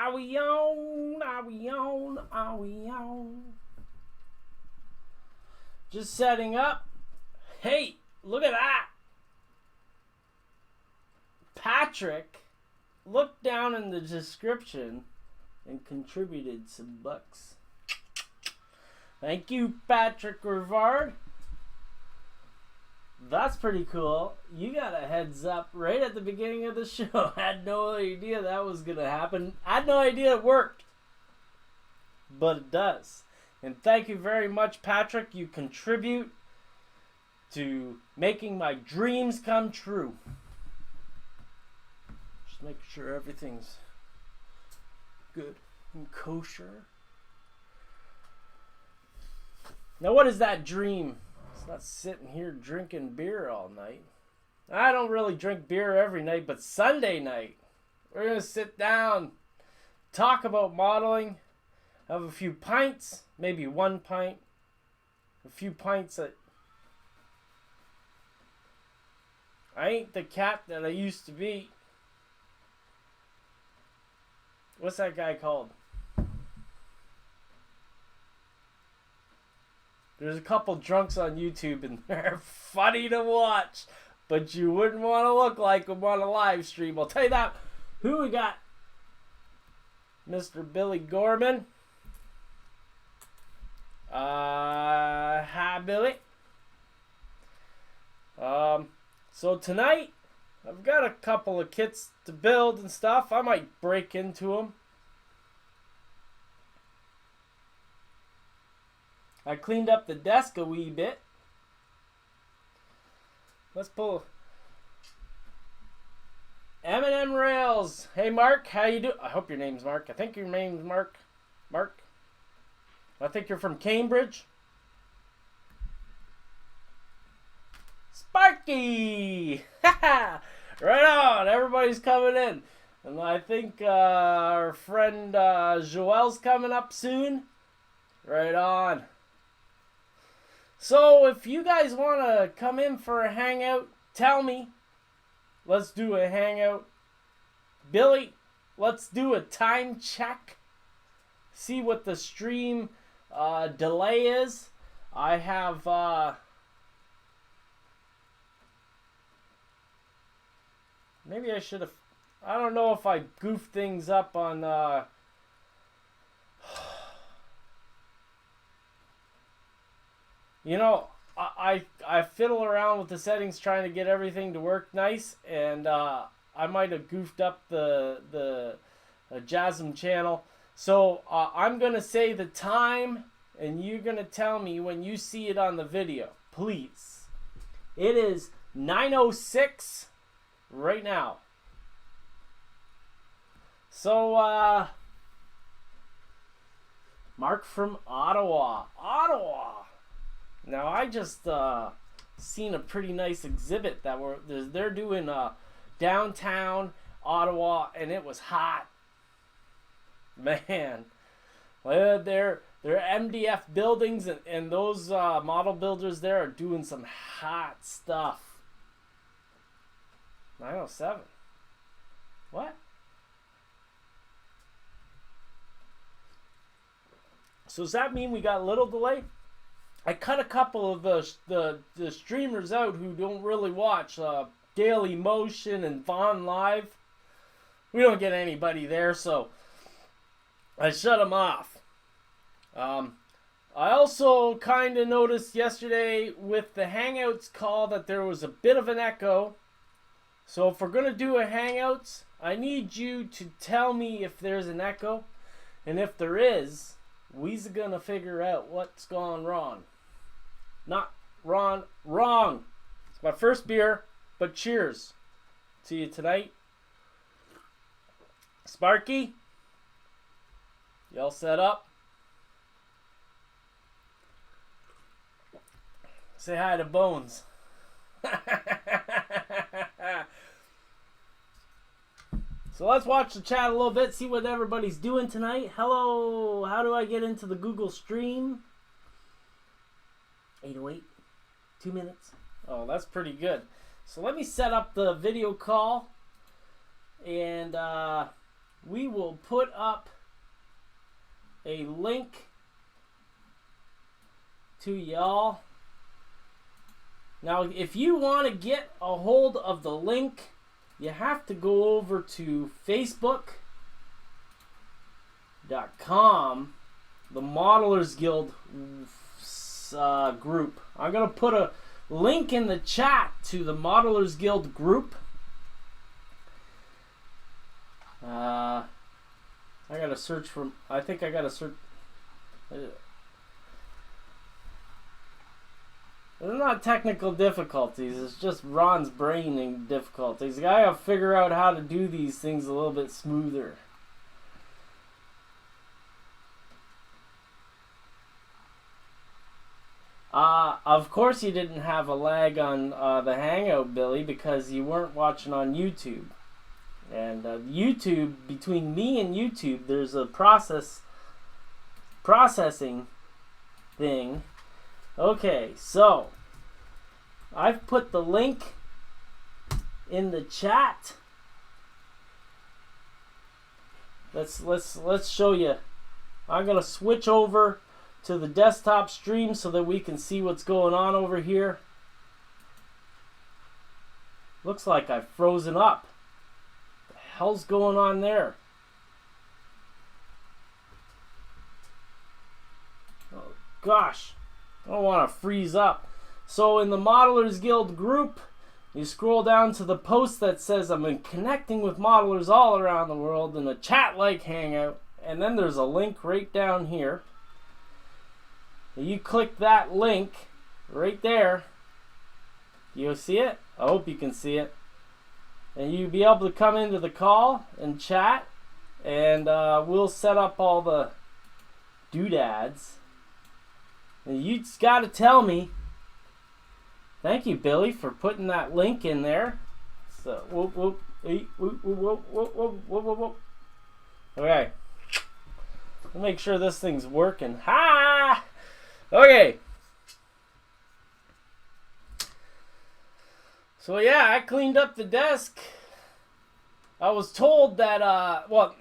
Are we on? Are we on? Are we on? Just setting up. Hey, look at that. Patrick looked down in the description and contributed some bucks. Thank you, Patrick Rivard. That's pretty cool. You got a heads up right at the beginning of the show. I had no idea that was going to happen. I had no idea it worked. But it does. And thank you very much, Patrick. You contribute to making my dreams come true. Just make sure everything's good and kosher. Now, what is that dream? It's not sitting here drinking beer all night. I don't really drink beer every night, but Sunday night, we're going to sit down, talk about modeling, have a few pints, maybe 1 pint, a few pints that I ain't the cat that I used to be. What's that guy called? There's a couple drunks on YouTube and they're funny to watch, but you wouldn't want to look like them on a live stream. I'll tell you that. Who we got? Mr. Billy Gorman. Hi, Billy. So tonight, I've got a couple of kits to build and stuff. I might break into them. I cleaned up the desk a wee bit. Let's pull M&M Rails. Hey, Mark, how you doing? I hope your name's Mark. I think your name's Mark. Mark? I think you're from Cambridge. Sparky! Right on. Everybody's coming in. And I think our friend Joel's coming up soon. Right on. So if you guys want to come in for a hangout, tell me. Let's do a hangout. Billy, let's do a time check. See what the stream delay is. I have maybe I should have, I don't know if I goofed things up on you know, I fiddle around with the settings trying to get everything to work nice, and I might have goofed up the JASM channel. So I'm going to say the time, and you're going to tell me when you see it on the video, please. It is 9:06 right now. So, Mark from Ottawa. Now, I just seen a pretty nice exhibit that they're doing downtown Ottawa, and it was hot. Man, well, their MDF buildings and those model builders there are doing some hot stuff. 9:07. What? So does that mean we got a little delay? I cut a couple of the streamers out who don't really watch Daily Motion and Vaughn Live. We don't get anybody there, so I shut them off. I also kind of noticed yesterday with the Hangouts call that there was a bit of an echo. So if we're going to do a Hangouts, I need you to tell me if there's an echo. And if there is, we's going to figure out what's gone wrong. Not wrong. It's my first beer, but cheers. See you tonight. Sparky, you all set up? Say hi to Bones. So let's watch the chat a little bit, see what everybody's doing tonight. Hello, how do I get into the Google Stream? 8:08, 2 minutes. Oh, that's pretty good. So let me set up the video call, and we will put up a link to y'all. Now, if you want to get a hold of the link, you have to go over to Facebook.com, the Modelers Guild group. I'm going to put a link in the chat to the Modelers Guild group. I got to search for, I think I got to search. They're not technical difficulties, it's just Ron's braining difficulties. I gotta figure out how to do these things a little bit smoother. Of course you didn't have a lag on the Hangout, Billy, because you weren't watching on YouTube. And YouTube, between me and YouTube, there's a processing thing. Okay, so I've put the link in the chat. Let's show you. I'm gonna switch over to the desktop stream so that we can see what's going on over here. Looks like I've frozen up. What the hell's going on there? Oh gosh. I don't want to freeze up. So in the Modelers Guild group, you scroll down to the post that says I'm connecting with modelers all around the world in a chat like Hangout. And then there's a link right down here. You click that link right there. You see it? I hope you can see it. And you'll be able to come into the call and chat. And we'll set up all the doodads. You just got to tell me. Thank you, Billy, for putting that link in there. So, whoop, whoop, whoop, whoop, whoop, whoop, whoop, whoop, whoop. Okay. Let's make sure this thing's working. Ha! Okay. So, yeah, I cleaned up the desk. I was told that, well,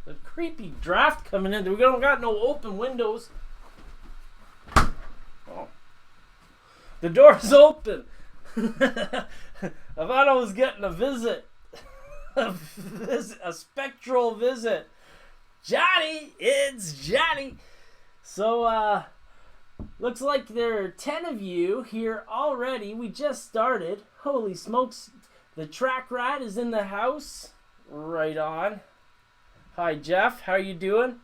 the creepy draft coming in. We don't got no open windows. Oh. The door's open. I thought I was getting a visit. A spectral visit. Johnny! It's Johnny! So, looks like there are 10 of you here already. We just started. Holy smokes. The track ride is in the house. Right on. Hi, Jeff. How you doing?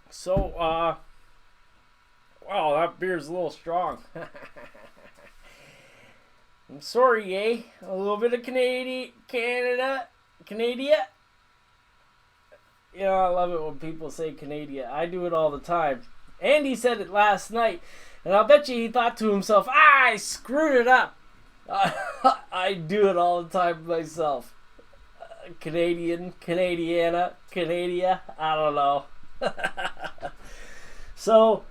So, wow, that beer's a little strong. I'm sorry, eh? A little bit of Canada. You know, I love it when people say Canada. I do it all the time. Andy said it last night, and I'll bet you he thought to himself, I screwed it up. I do it all the time myself. Canadian, Canadiana, Canada, I don't know. So,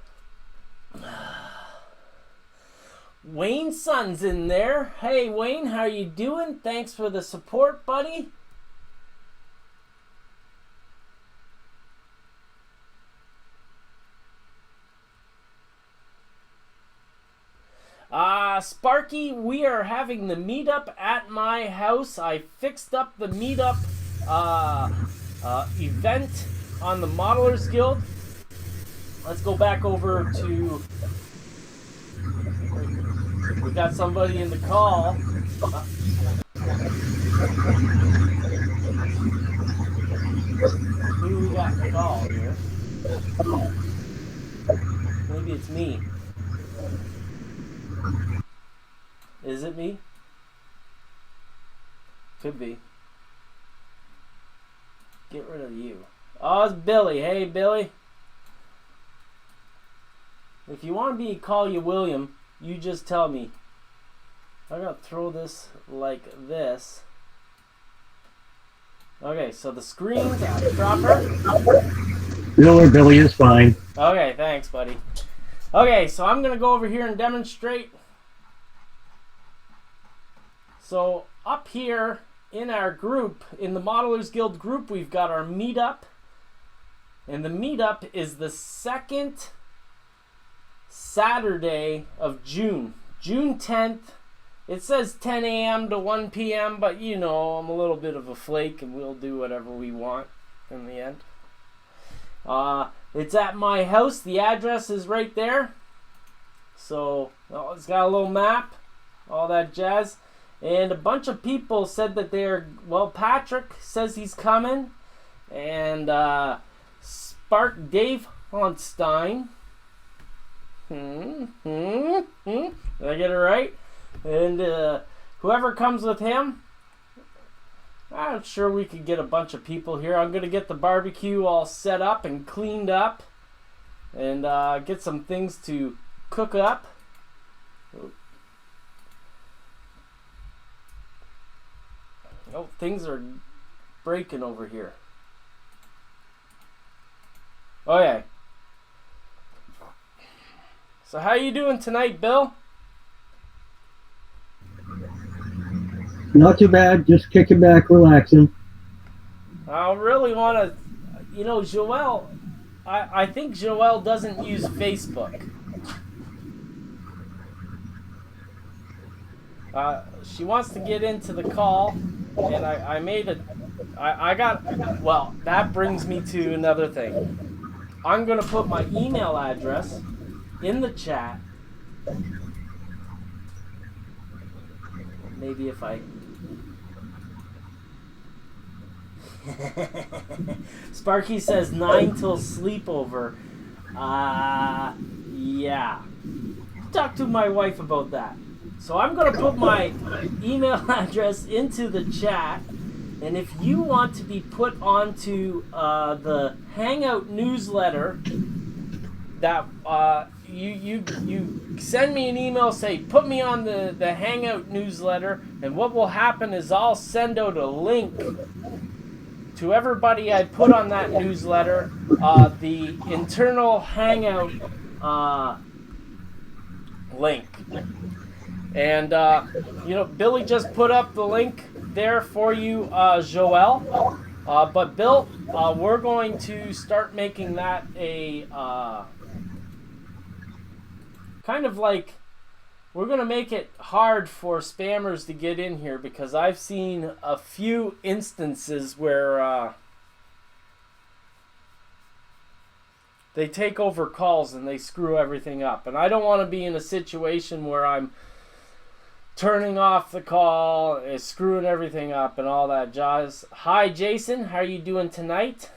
Wayne's son's in there. Hey, Wayne, how you doing? Thanks for the support, buddy. Sparky, we are having the meetup at my house. I fixed up the meetup event on the Modelers Guild. Let's go back over to... We got somebody in the call. Who we got in the call here? Maybe it's me. Is it me? Could be. Get rid of you. Oh, it's Billy. Hey, Billy. If you want me to call you William, you just tell me. I'm going to throw this like this. Okay, so the screen's proper. Billy is fine. Okay, thanks, buddy. Okay, so I'm going to go over here and demonstrate. So up here in our group, in the Modelers Guild group, we've got our meetup. And the meetup is the second Saturday of June. June 10th. It says 10 a.m. to 1 p.m., but you know, I'm a little bit of a flake and we'll do whatever we want in the end. It's at my house. The address is right there. So it's got a little map, all that jazz. And a bunch of people said that they're, well, Patrick says he's coming. And Spark Dave Honstein. Did I get it right? And whoever comes with him, I'm sure we could get a bunch of people here. I'm going to get the barbecue all set up and cleaned up. And get some things to cook up. Oh, things are breaking over here. Okay. So how you doing tonight, Bill? Not too bad, just kicking back, relaxing. I really want to, you know, Joelle, I think Joelle doesn't use Facebook. She wants to get into the call, and I made a, I got, well, that brings me to another thing. I'm going to put my email address in the chat. Maybe if I... Sparky says 9 till sleepover. Yeah. Talk to my wife about that. So I'm going to put my email address into the chat. And if you want to be put onto the Hangout newsletter, that you send me an email, say put me on the Hangout newsletter, and what will happen is I'll send out a link to everybody I put on that newsletter, the internal Hangout link. And you know, Billy just put up the link there for you, Joelle. But Bill, we're going to start making that a kind of like, we're going to make it hard for spammers to get in here, because I've seen a few instances where they take over calls and they screw everything up. And I don't want to be in a situation where I'm turning off the call, screwing everything up and all that jazz. Hi, Jason. How are you doing tonight?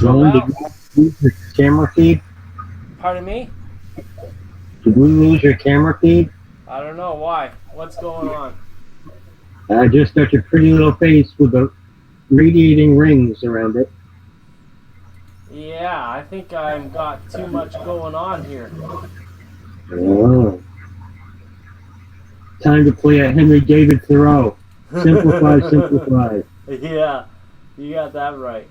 Ron, did Joelle. you lose your camera feed? Pardon me? Did we lose your camera feed? I don't know why. What's going on? I just got your pretty little face with the radiating rings around it. Yeah, I think I've got too much going on here. Oh. Time to play a Henry David Thoreau. Simplify, simplify. Yeah, you got that right.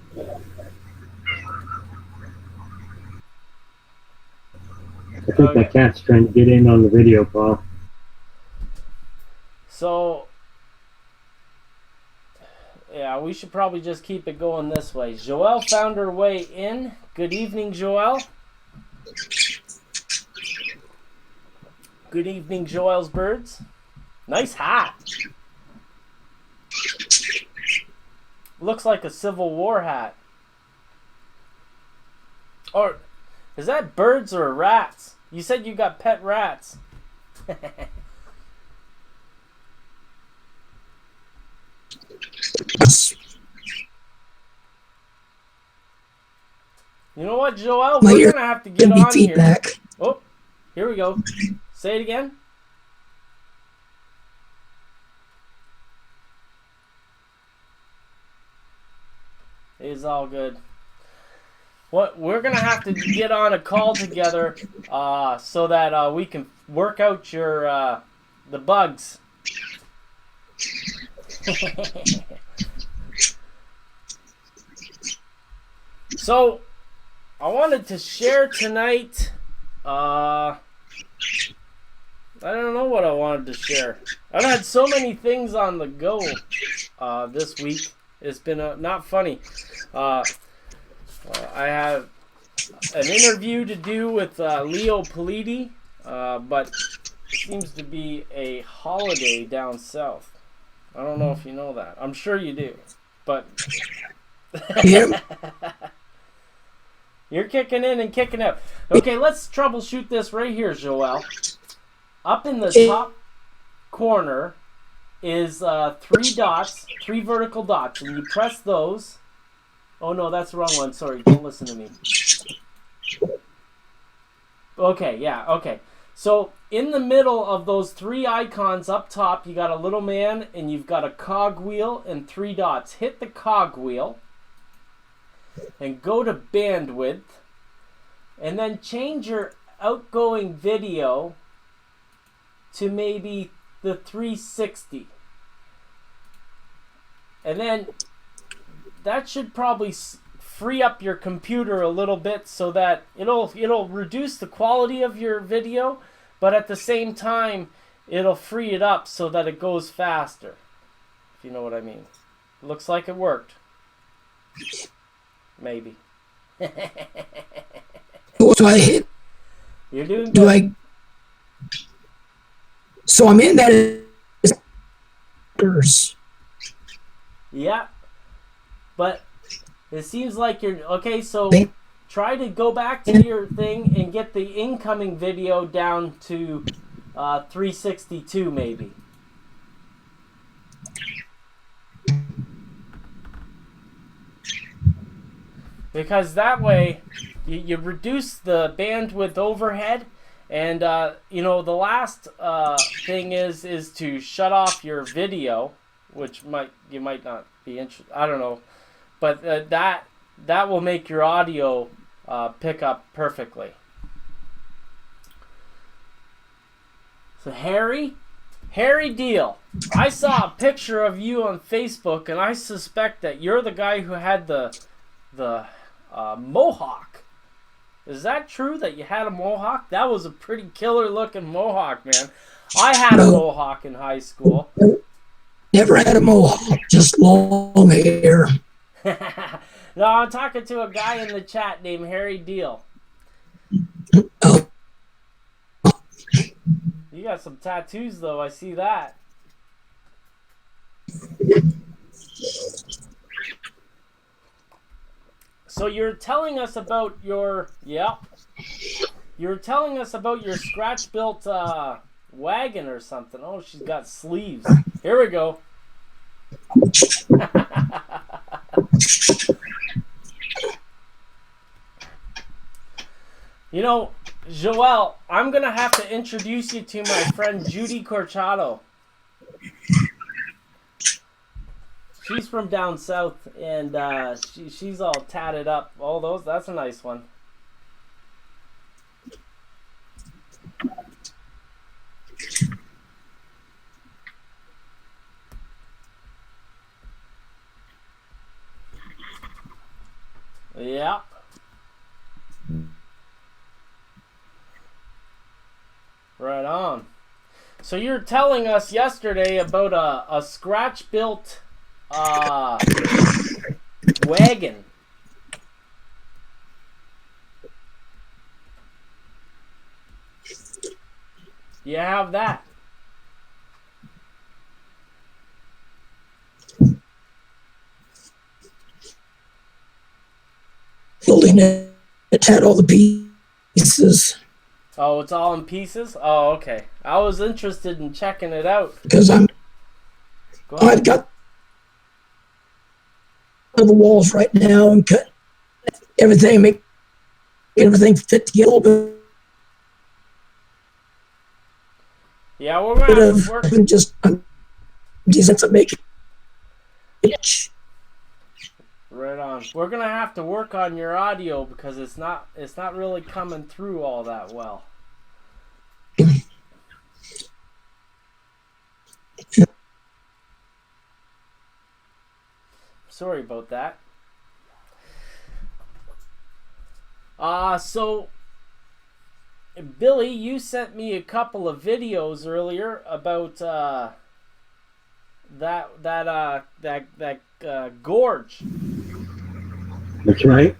I think that cat's trying to get in on the video, Paul. So, yeah, we should probably just keep it going this way. Joelle found her way in. Good evening, Joelle. Good evening, Joelle's birds. Nice hat. Looks like a Civil War hat. Or, is that birds or rats? You said you got pet rats. You know what, Joelle? We're going to have to get on feedback. Here. Oh, here we go. Say it again. It's all good. What we're gonna have to get on a call together, so that we can work out your the bugs. So, I wanted to share tonight. I don't know what I wanted to share. I've had so many things on the go this week. It's been not funny. I have an interview to do with Leo Politi, but it seems to be a holiday down south. I don't know if you know that. I'm sure you do, but Yep. You're kicking in and kicking out. Okay, let's troubleshoot this right here, Joel. Up in the top corner is 3 dots, 3 vertical dots, and you press those. Oh no, that's the wrong one. Sorry, don't listen to me. Okay, yeah, okay. So in the middle of those 3 icons up top, you got a little man and you've got a cog wheel and 3 dots. Hit the cog wheel and go to bandwidth, and then change your outgoing video to maybe the 360. And then that should probably free up your computer a little bit so that it'll reduce the quality of your video, but at the same time it'll free it up so that it goes faster, if you know what I mean. Looks like it worked. Maybe. So I hit. You're doing good. Do I? So I'm in that. Yeah. But it seems like you're okay. So try to go back to your thing and get the incoming video down to 362 maybe. Because that way you reduce the bandwidth overhead, and you know, the last thing is to shut off your video, which you might not be interested. I don't know, but that will make your audio pick up perfectly. So Harry Deal, I saw a picture of you on Facebook, and I suspect that you're the guy who had the mohawk. Is that true that you had a mohawk? That was a pretty killer looking mohawk, man. I had a mohawk in high school. Never had a mohawk, just long hair. No, I'm talking to a guy in the chat named Harry Deal. Oh. You got some tattoos though, I see that. So you're telling us about your scratch built wagon or something. Oh, she's got sleeves. Here we go. You know, Joel, I'm gonna have to introduce you to my friend Judy Corchado. She's from down south, and she's all tatted up. All those, that's a nice one. Yeah. Right on. So you're telling us yesterday about a scratch-built wagon. You have that. Building it, it had all the pieces. Oh, it's all in pieces? Oh, okay. I was interested in checking it out. Because I've got the walls right now and cut everything, make everything fit together a little bit. Yeah, we're going to have to work. I'm decent to make it. Right on. on. We're gonna have to work on your audio because it's not really coming through all that well. Sorry about that. So Billy, you sent me a couple of videos earlier about that gorge. That's right.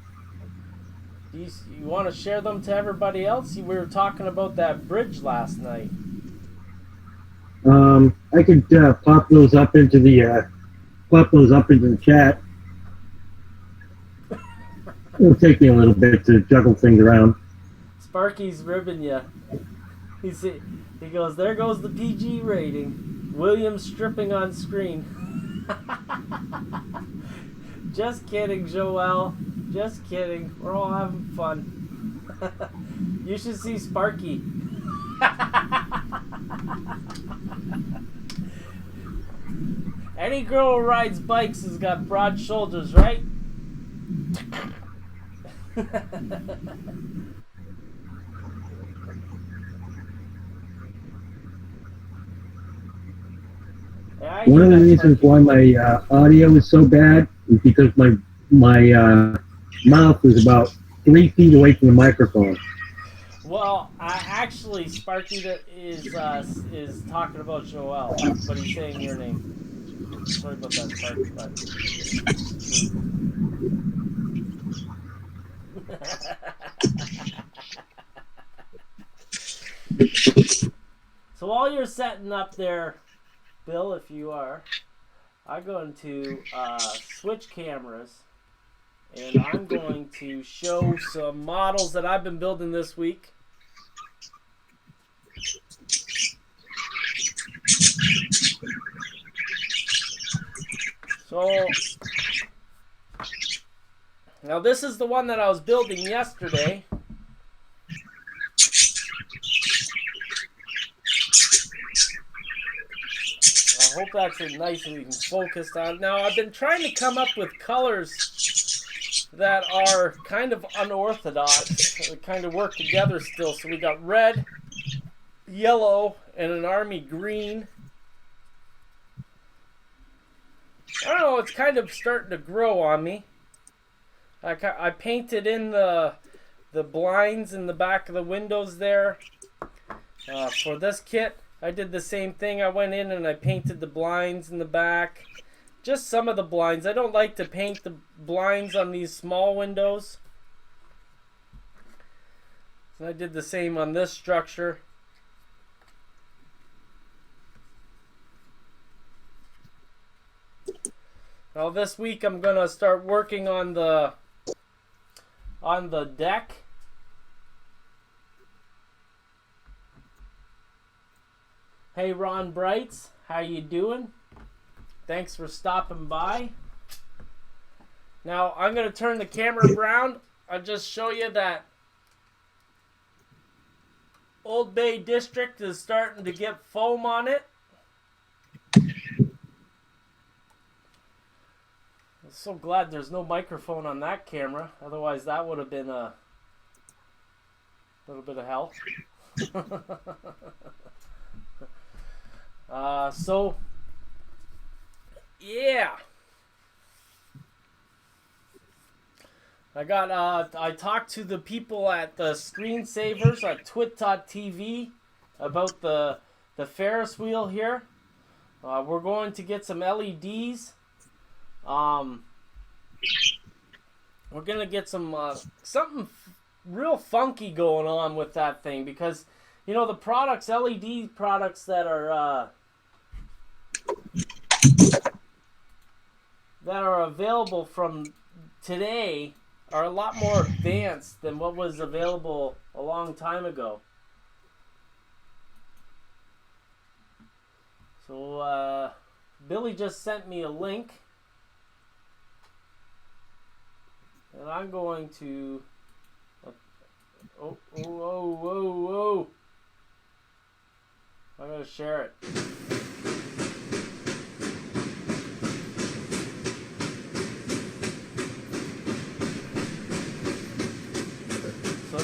You want to share them to everybody else? We were talking about that bridge last night. I could pop those up into the chat. It'll take me a little bit to juggle things around. Sparky's ribbing you. He goes, there goes the PG rating. William stripping on screen. Just kidding, Joel. Just kidding. We're all having fun. You should see Sparky. Any girl who rides bikes has got broad shoulders, right? One of the reasons why my audio is so bad is because my mouth is about 3 feet away from the microphone. Well, actually, Sparky is talking about Joel, but he's saying your name. Sorry about that, Sparky. So while you're setting up there, Bill, if you are, I'm going to switch cameras, and I'm going to show some models that I've been building this week. So, now this is the one that I was building yesterday. I hope that's nice and we can focus on. Now, I've been trying to come up with colors that are kind of unorthodox, that kind of work together still. So we got red, yellow, and an army green. I don't know, it's kind of starting to grow on me. I painted in the blinds in the back of the windows there. For this kit, I did the same thing. I went in and I painted the blinds in the back. Just some of the blinds. I don't like to paint the blinds on these small windows. And I did the same on this structure. Now this week I'm gonna start working on the deck. Hey Ron Brights, how you doing? Thanks for stopping by. Now I'm gonna turn the camera around. I'll just show you that Old Bay District is starting to get foam on it. I'm so glad there's no microphone on that camera. Otherwise, that would have been a little bit of hell. So, yeah. I talked to the people at the Screensavers at twit.tv about the Ferris wheel here. We're going to get some LEDs. We're gonna get some something real funky going on with that thing, because you know the products, LED products that are available from today are a lot more advanced than what was available a long time ago. So Billy just sent me a link. And I'm going to... whoa. I'm going to share it.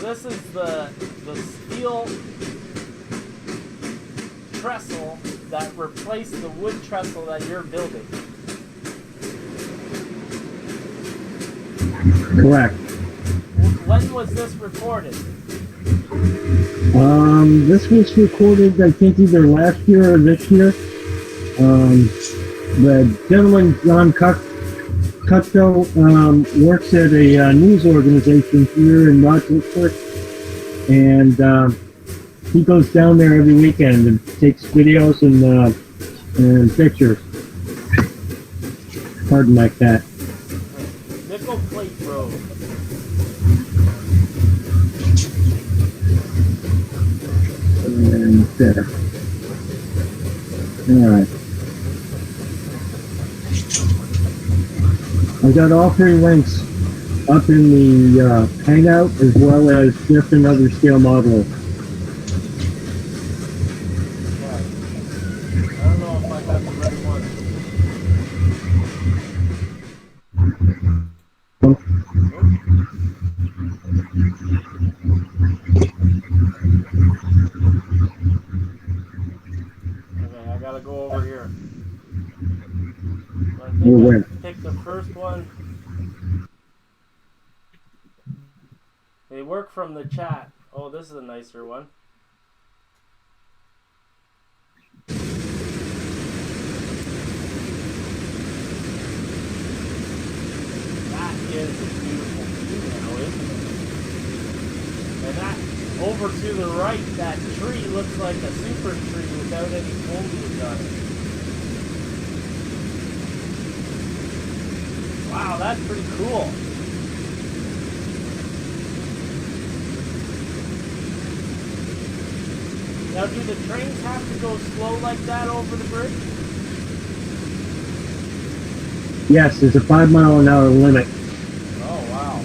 this is the steel trestle that replaced the wood trestle that you're building. Correct. When was this recorded? This was recorded, I think, either last year or this year. The gentleman, John Cutco, works at a news organization here in Rochester, and he goes down there every weekend and takes videos and pictures. Pardon my cat. Nickel Plate Road. And there. Alright. I got all 3 links up in the Hangout as well as just another scale model. Yeah. I don't know if I got the right one. Okay, I gotta go over here. I think I picked the first one. They work from the chat. Oh, this is a nicer one. That is a beautiful view now, isn't it? And that, over to the right, that tree looks like a super tree without any foliage on it. Wow, that's pretty cool. Now, do the trains have to go slow like that over the bridge? Yes, there's a 5-mile-an-hour limit. Oh, wow.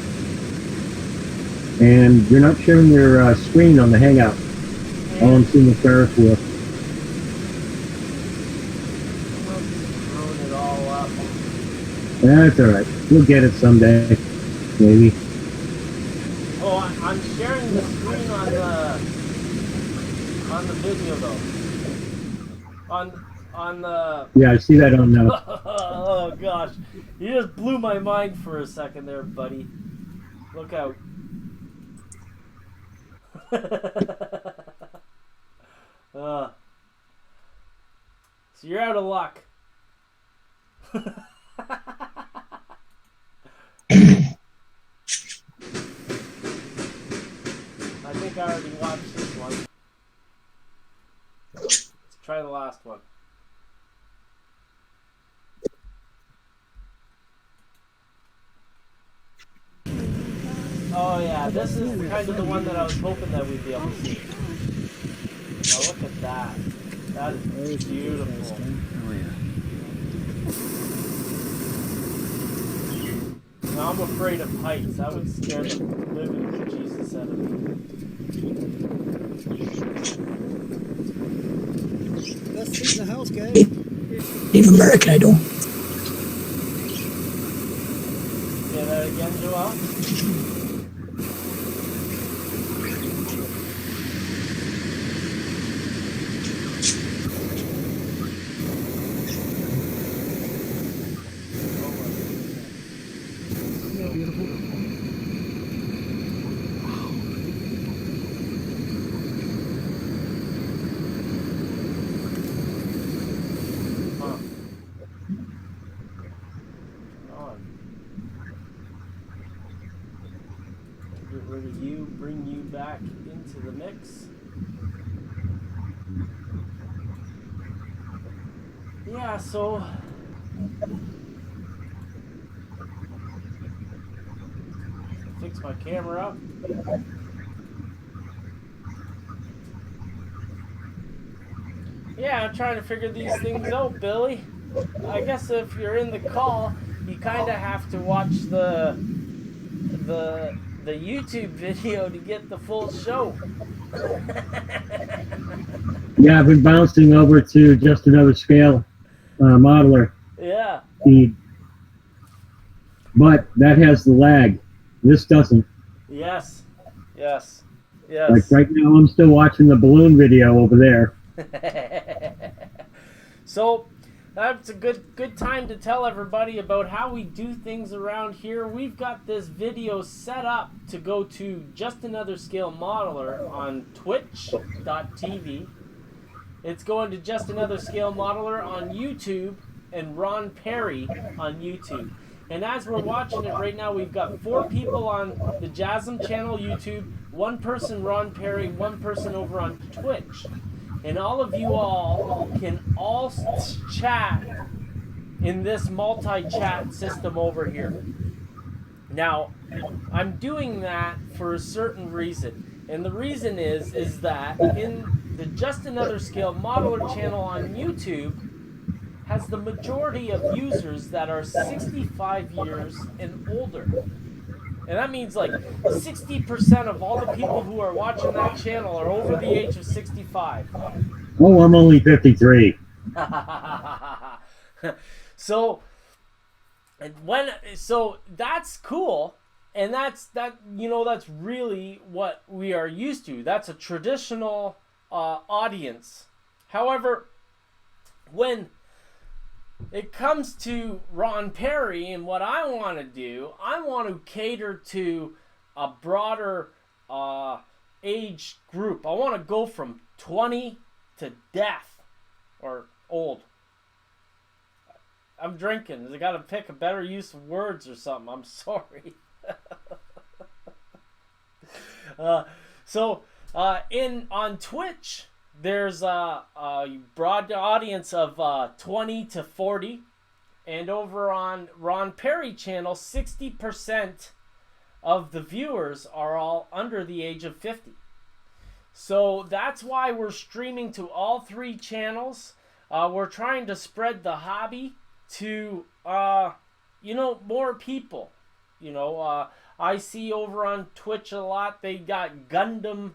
And you're not showing your screen on the Hangout. All I'm seeing is Ferris wheel. Throwing it all up. That's alright. We'll get it someday. Maybe. Oh, I'm sharing the screen on the video though. On the. Yeah, I see that on Oh gosh, you just blew my mind for a second there, buddy. Look out. So you're out of luck. I think I already watched this one. Let's try the last one. Oh yeah, this is kind of the one that I was hoping that we'd be able to see. Oh, look at that. That is beautiful. Oh yeah. Now I'm afraid of heights. That would scare the living Jesus out of me. Best seat in the house, guys. Native American, I don't. Say that again, Joel? Bring you back into the mix. Yeah, so fix my camera up. Yeah, I'm trying to figure these things out, Billy. I guess if you're in the call, you kind of have to watch the YouTube video to get the full show. Yeah, I've been bouncing over to just another scale modeler Yeah. feed. But that has the lag. This doesn't. Yes. Yes. Like Yes. right now, I'm still watching the balloon video over there. So that's a good time to tell everybody about how we do things around here. We've got this video set up to go to Just Another Scale Modeler on twitch.tv. It's going to Just Another Scale Modeler on YouTube and Ron Pare on YouTube. And as we're watching it right now, we've got 4 people on the Jasm channel YouTube, 1 person Ron Pare, 1 person over on Twitch. And all of you all can all chat in this multi-chat system over here. Now, I'm doing that for a certain reason. And the reason is that in the Just Another Scale Modeler channel on YouTube has the majority of users that are 65 years and older. And that means like 60% of all the people who are watching that channel are over the age of 65. Oh, I'm only 53. So that's cool, and that's really what we are used to. That's a traditional audience. However, when it comes to Ron Pare and what I want to do, I want to cater to a broader age group. I want to go from 20 to death or old. I'm drinking. I got to pick a better use of words or something. I'm sorry. On Twitch, there's a broad audience of 20 to 40, and over on Ron Pare channel, 60% of the viewers are all under the age of 50. So that's why we're streaming to all 3 channels. We're trying to spread the hobby to more people. I see over on Twitch a lot, they got Gundam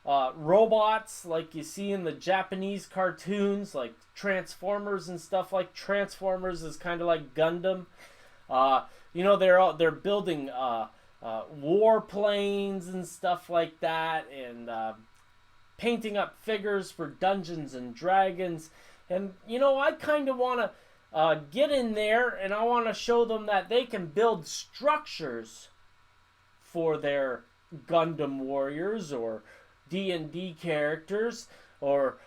robots like you see in the Japanese cartoons, like Transformers and stuff. Like Transformers is kind of like Gundam. They're building warplanes and stuff like that, and painting up figures for Dungeons and Dragons. And I kind of want to get in there, and I want to show them that they can build structures for their Gundam warriors or D&D characters or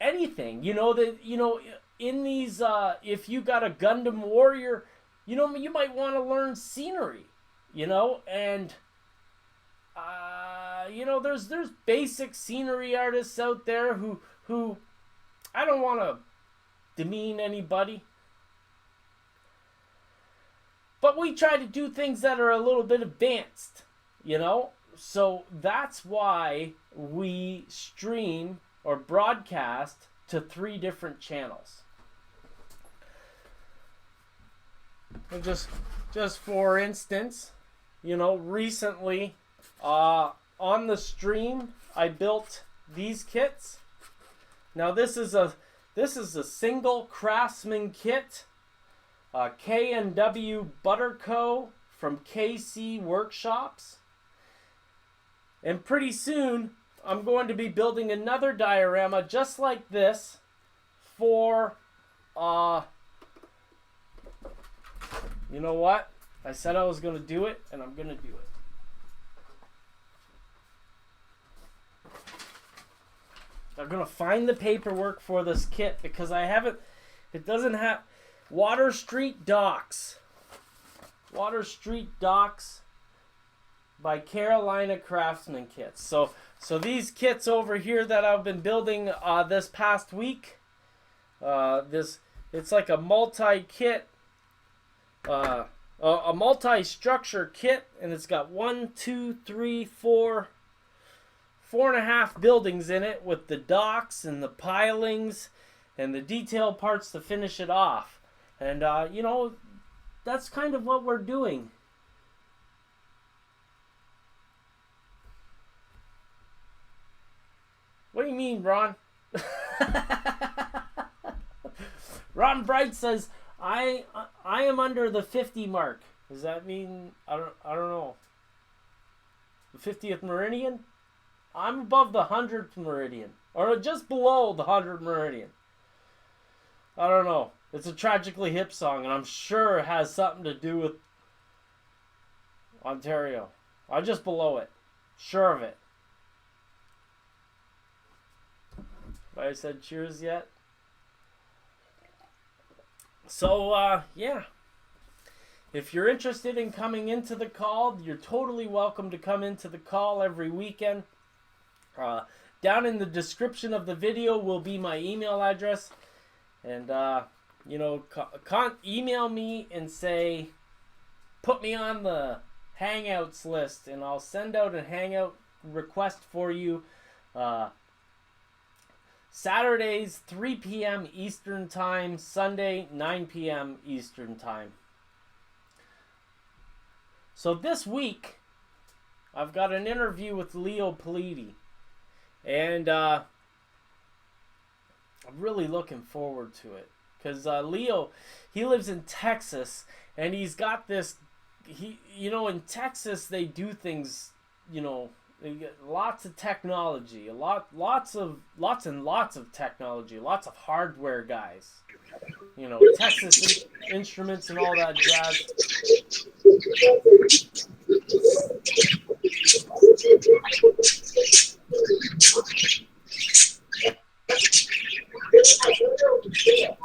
anything. In these, if you got a Gundam warrior, you might want to learn scenery, and there's basic scenery artists out there who I don't want to demean anybody, but we try to do things that are a little bit advanced, so that's why we stream or broadcast to 3 different channels. And just for instance, recently on the stream I built these kits. Now this is a single craftsman kit, K&W Butter Co. from KC Workshops. And pretty soon I'm going to be building another diorama just like this for you know what? I said I was going to do it, and I'm going to do it. I'm going to find the paperwork for this kit because it doesn't have Water Street Docks. Water Street Docks by Carolina Craftsman Kits. So these kits over here that I've been building this past week, it's like a multi-kit, a multi-structure kit, and it's got 4.5 buildings in it with the docks and the pilings and the detail parts to finish it off. And that's kind of what we're doing. What do you mean, Ron? Ron Bright says, I am under the 50 mark. Does that mean I don't know. The 50th meridian? I'm above the 100th meridian. Or just below the 100th meridian. I don't know. It's a Tragically Hip song, and I'm sure it has something to do with Ontario. I'm just below it. Sure of it. Have I said cheers yet? So, yeah. If you're interested in coming into the call, you're totally welcome to come into the call every weekend. Down in the description of the video will be my email address. And, email me and say, put me on the Hangouts list, and I'll send out a Hangout request for you. Saturdays, 3 p.m. Eastern Time. Sunday, 9 p.m. Eastern Time. So this week, I've got an interview with Leo Politi. And I'm really looking forward to it. Because Leo, he lives in Texas. And he's got this... in Texas, they do things, they get lots of technology, lots and lots of technology, lots of hardware guys. Texas Instruments and all that jazz.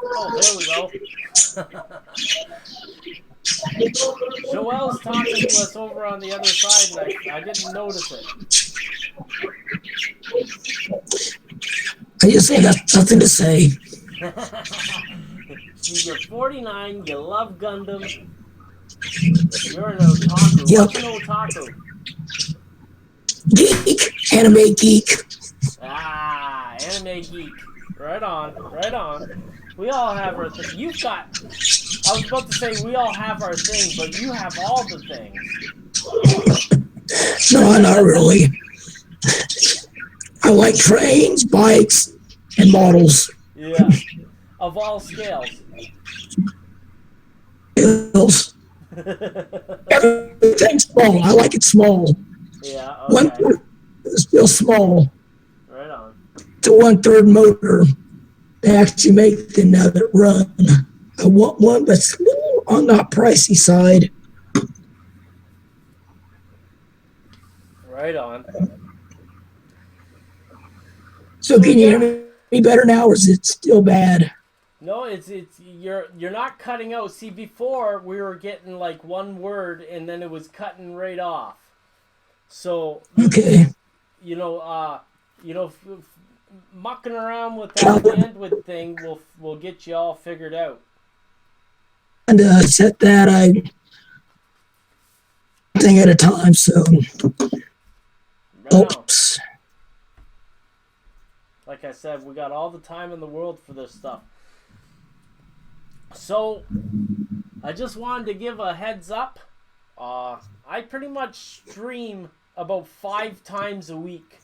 Oh, there we go. Joelle's talking to us over on the other side, and I didn't notice it. I just ain't got nothing to say. You're 49, you love Gundam. You're an otaku. Yep. What's an otaku? Geek. Anime geek. Ah, anime geek. Right on, right on. We all have our thing. You've got... I was about to say we all have our thing, but you have all the things. No, not really. I like trains, bikes, and models. Yeah. Of all scales. Hills. Everything's small. I like it small. Yeah, okay. 1/3 is still small. Right on. It's a 1/3 motor. They actually make them now that run. I want one that's a little on the pricey side. Right on. So can you hear me better now, or is it still bad? No, it's you're not cutting out. See, before we were getting like one word and then it was cutting right off. So Okay. Mucking around with that bandwidth thing will get you all figured out. And set that thing at a time. So, oops. Like I said, we got all the time in the world for this stuff. So, I just wanted to give a heads up. I pretty much stream about 5 times a week.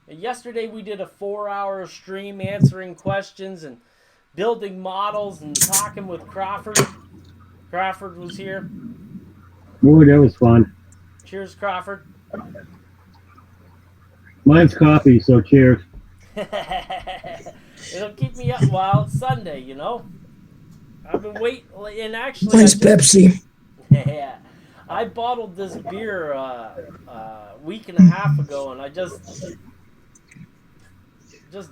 Yesterday we did a 4-hour stream answering questions and building models and talking with Crawford. Crawford was here. Boy, that was fun. Cheers, Crawford. Mine's coffee, so cheers. It'll keep me up while it's Sunday, I've been waiting, and actually... Mine's Pepsi. Yeah. I bottled this beer a week and a half ago, and I just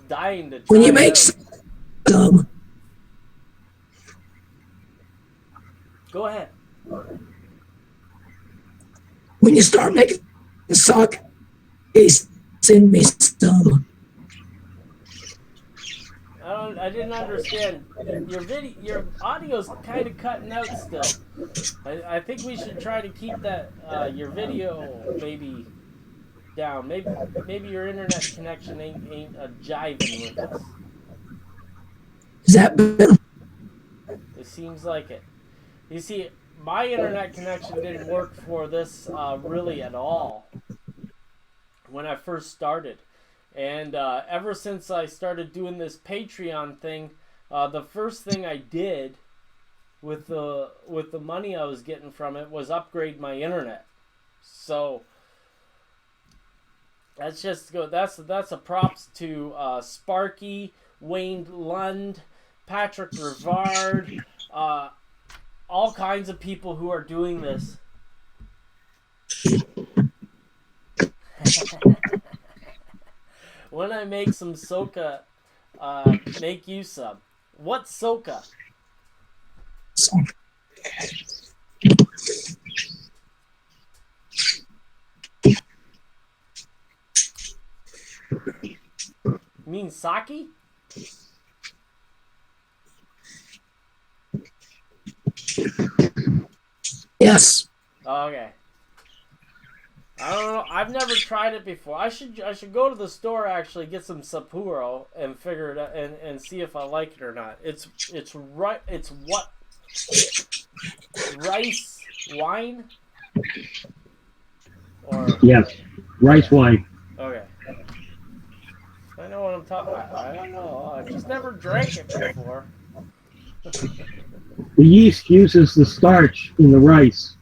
dying to try When you it make out. some... Go ahead. When you start making sock, send me some. I didn't understand. Your audio's kind of cutting out still. I think we should try to keep that your video maybe down. Maybe your internet connection ain't jiving with us. Is that better? It seems like it. You see, my internet connection didn't work for this really at all when I first started. And ever since I started doing this Patreon thing, the first thing I did with the money I was getting from it was upgrade my internet. So That's just good. That's a props to Sparky, Wayne Lund, Patrick Rivard, all kinds of people who are doing this. When I make some soca, make you some. What's soca? You mean sake? Yes. Okay. I don't know. I've never tried it before. I should go to the store actually, get some Sapporo and figure it out and see if I like it or not. It's right. It's what rice wine or Yes, rice wine. okay. I know what I'm talking about. I don't know. I just never drank it before. The yeast uses the starch in the rice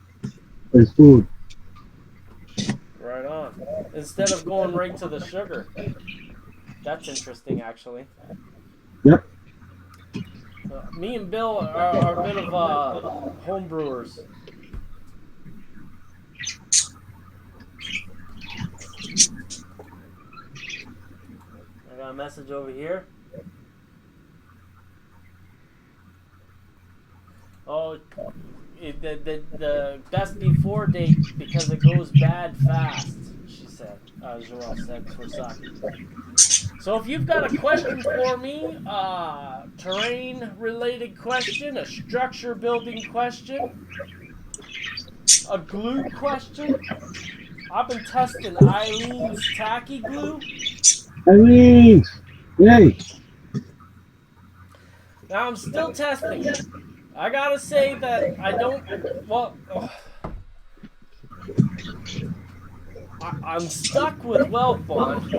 as food. Right on. Instead of going right to the sugar. That's interesting, actually. Yep. Me and Bill are a bit of home brewers. I got a message over here. Oh, the best before date because it goes bad fast, she said. Joelle said for sake. So if you've got a question for me, terrain-related question, a structure-building question, a glue question, I've been testing Eileen's tacky glue. Eileen! Yay! Now I'm still testing it. I gotta say that I don't. Well, I'm stuck with Weld Bond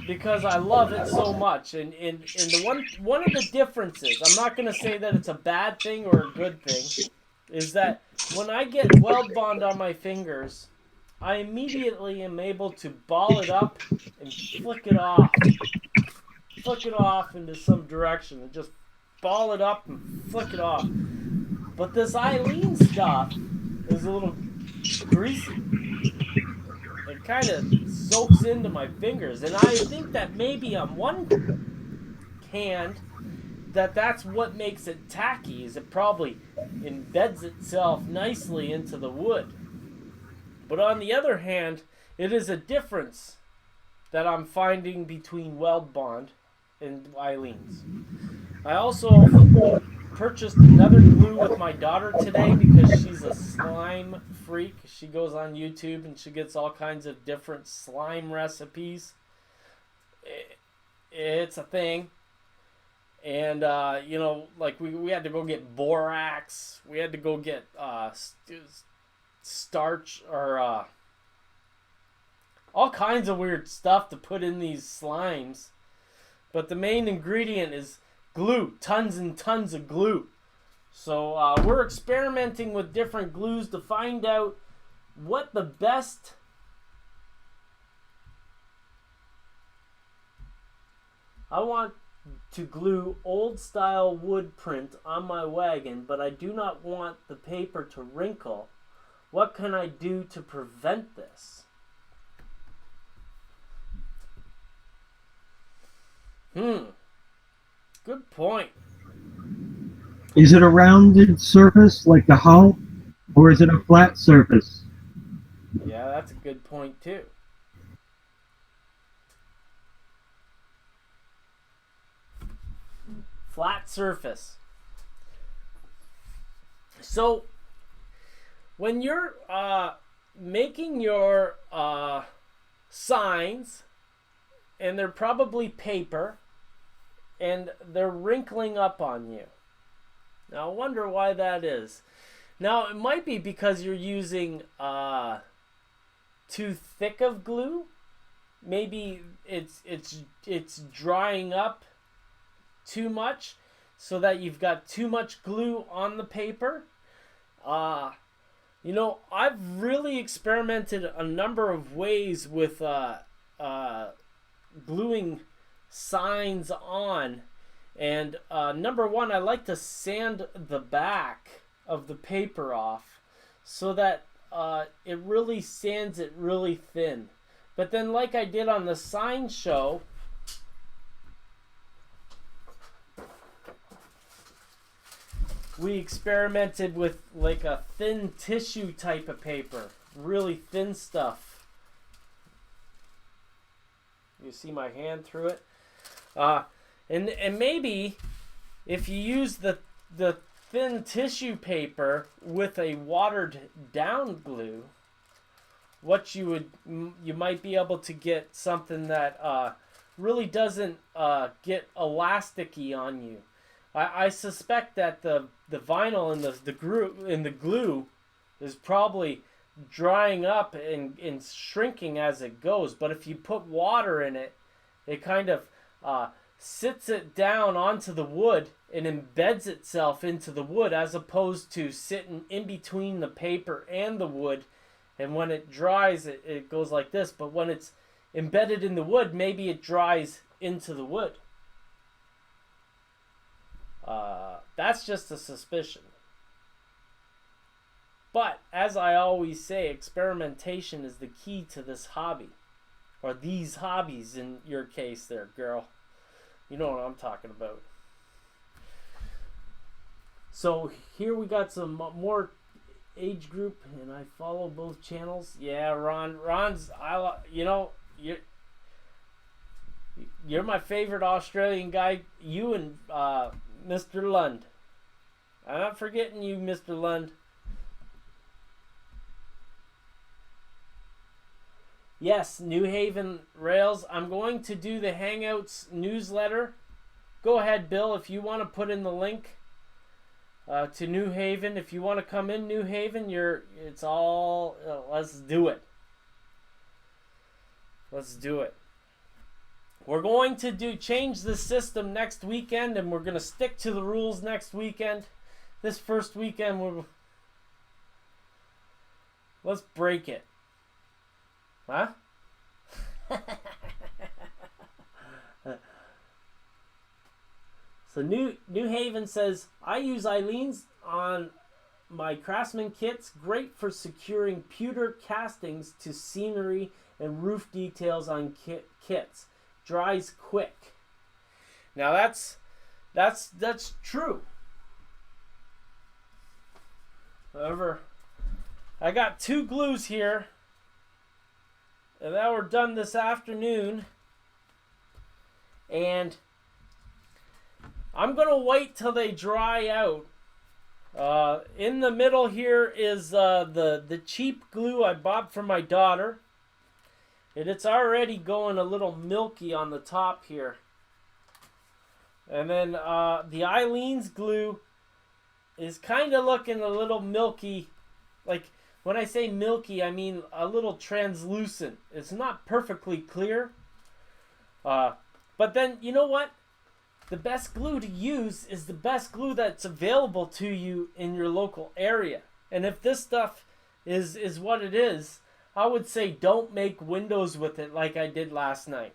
because I love it so much. And the one of the differences, I'm not gonna say that it's a bad thing or a good thing, is that when I get Weld Bond on my fingers, I immediately am able to ball it up and flick it off into some direction and just ball it up and flick it off. But this Eileen stuff is a little greasy. It kind of soaks into my fingers, and I think that maybe on one hand that's what makes it tacky, is it probably embeds itself nicely into the wood. But on the other hand, it is a difference that I'm finding between Weld Bond and Eileen's. I also purchased another glue with my daughter today because she's a slime freak. She goes on YouTube and she gets all kinds of different slime recipes. It's a thing. And, like we had to go get borax. We had to go get starch or all kinds of weird stuff to put in these slimes. But the main ingredient is glue, tons and tons of glue. So we're experimenting with different glues to find out what the best I want to glue old style wood print on my wagon, but I do not want the paper to wrinkle. What can I do to prevent this? Good point. Is it a rounded surface like the hull, or is it a flat surface? Yeah, that's a good point too. Flat surface. So, when you're making your signs, and they're probably paper, and they're wrinkling up on you. Now, I wonder why that is. Now, it might be because you're using too thick of glue. Maybe it's drying up too much, so that you've got too much glue on the paper. I've really experimented a number of ways with gluing signs on. And number one, I like to sand the back of the paper off so that it really sands it really thin. But then, like I did on the sign show, we experimented with like a thin tissue type of paper, really thin stuff. You see my hand through it? And maybe if you use the thin tissue paper with a watered down glue, what you might be able to get something that really doesn't get elasticy on you. I suspect that the vinyl and the glue is probably drying up and shrinking as it goes. But if you put water in it, it kind of sits it down onto the wood and embeds itself into the wood, as opposed to sitting in between the paper and the wood. And when it dries, it goes like this. But when it's embedded in the wood, maybe it dries into the wood. That's just a suspicion. But as I always say, experimentation is the key to this hobby. Or these hobbies in your case there, girl. You know what I'm talking about. So here we got some more age group, and I follow both channels. Yeah, Ron's, you're my favorite Australian guy. You and Mr. Lund. I'm not forgetting you, Mr. Lund. Yes, New Haven Rails. I'm going to do the Hangouts newsletter. Go ahead, Bill, if you want to put in the link to New Haven. If you want to come in New Haven, it's all, let's do it. Let's do it. We're going to change the system next weekend, and we're going to stick to the rules next weekend. This first weekend, let's break it. Huh? So New Haven says, I use Eileen's on my Craftsman kits. Great for securing pewter castings to scenery and roof details on kits. Dries quick. Now that's true. However, I got 2 glues here, and that were done this afternoon, and I'm gonna wait till they dry out. In the middle here is the cheap glue I bought for my daughter, and it's already going a little milky on the top here. And then the Eileen's glue is kind of looking a little milky. Like, when I say milky, I mean a little translucent. It's not perfectly clear. But then, you know what? The best glue to use is the best glue that's available to you in your local area. And if this stuff is what it is, I would say don't make windows with it like I did last night.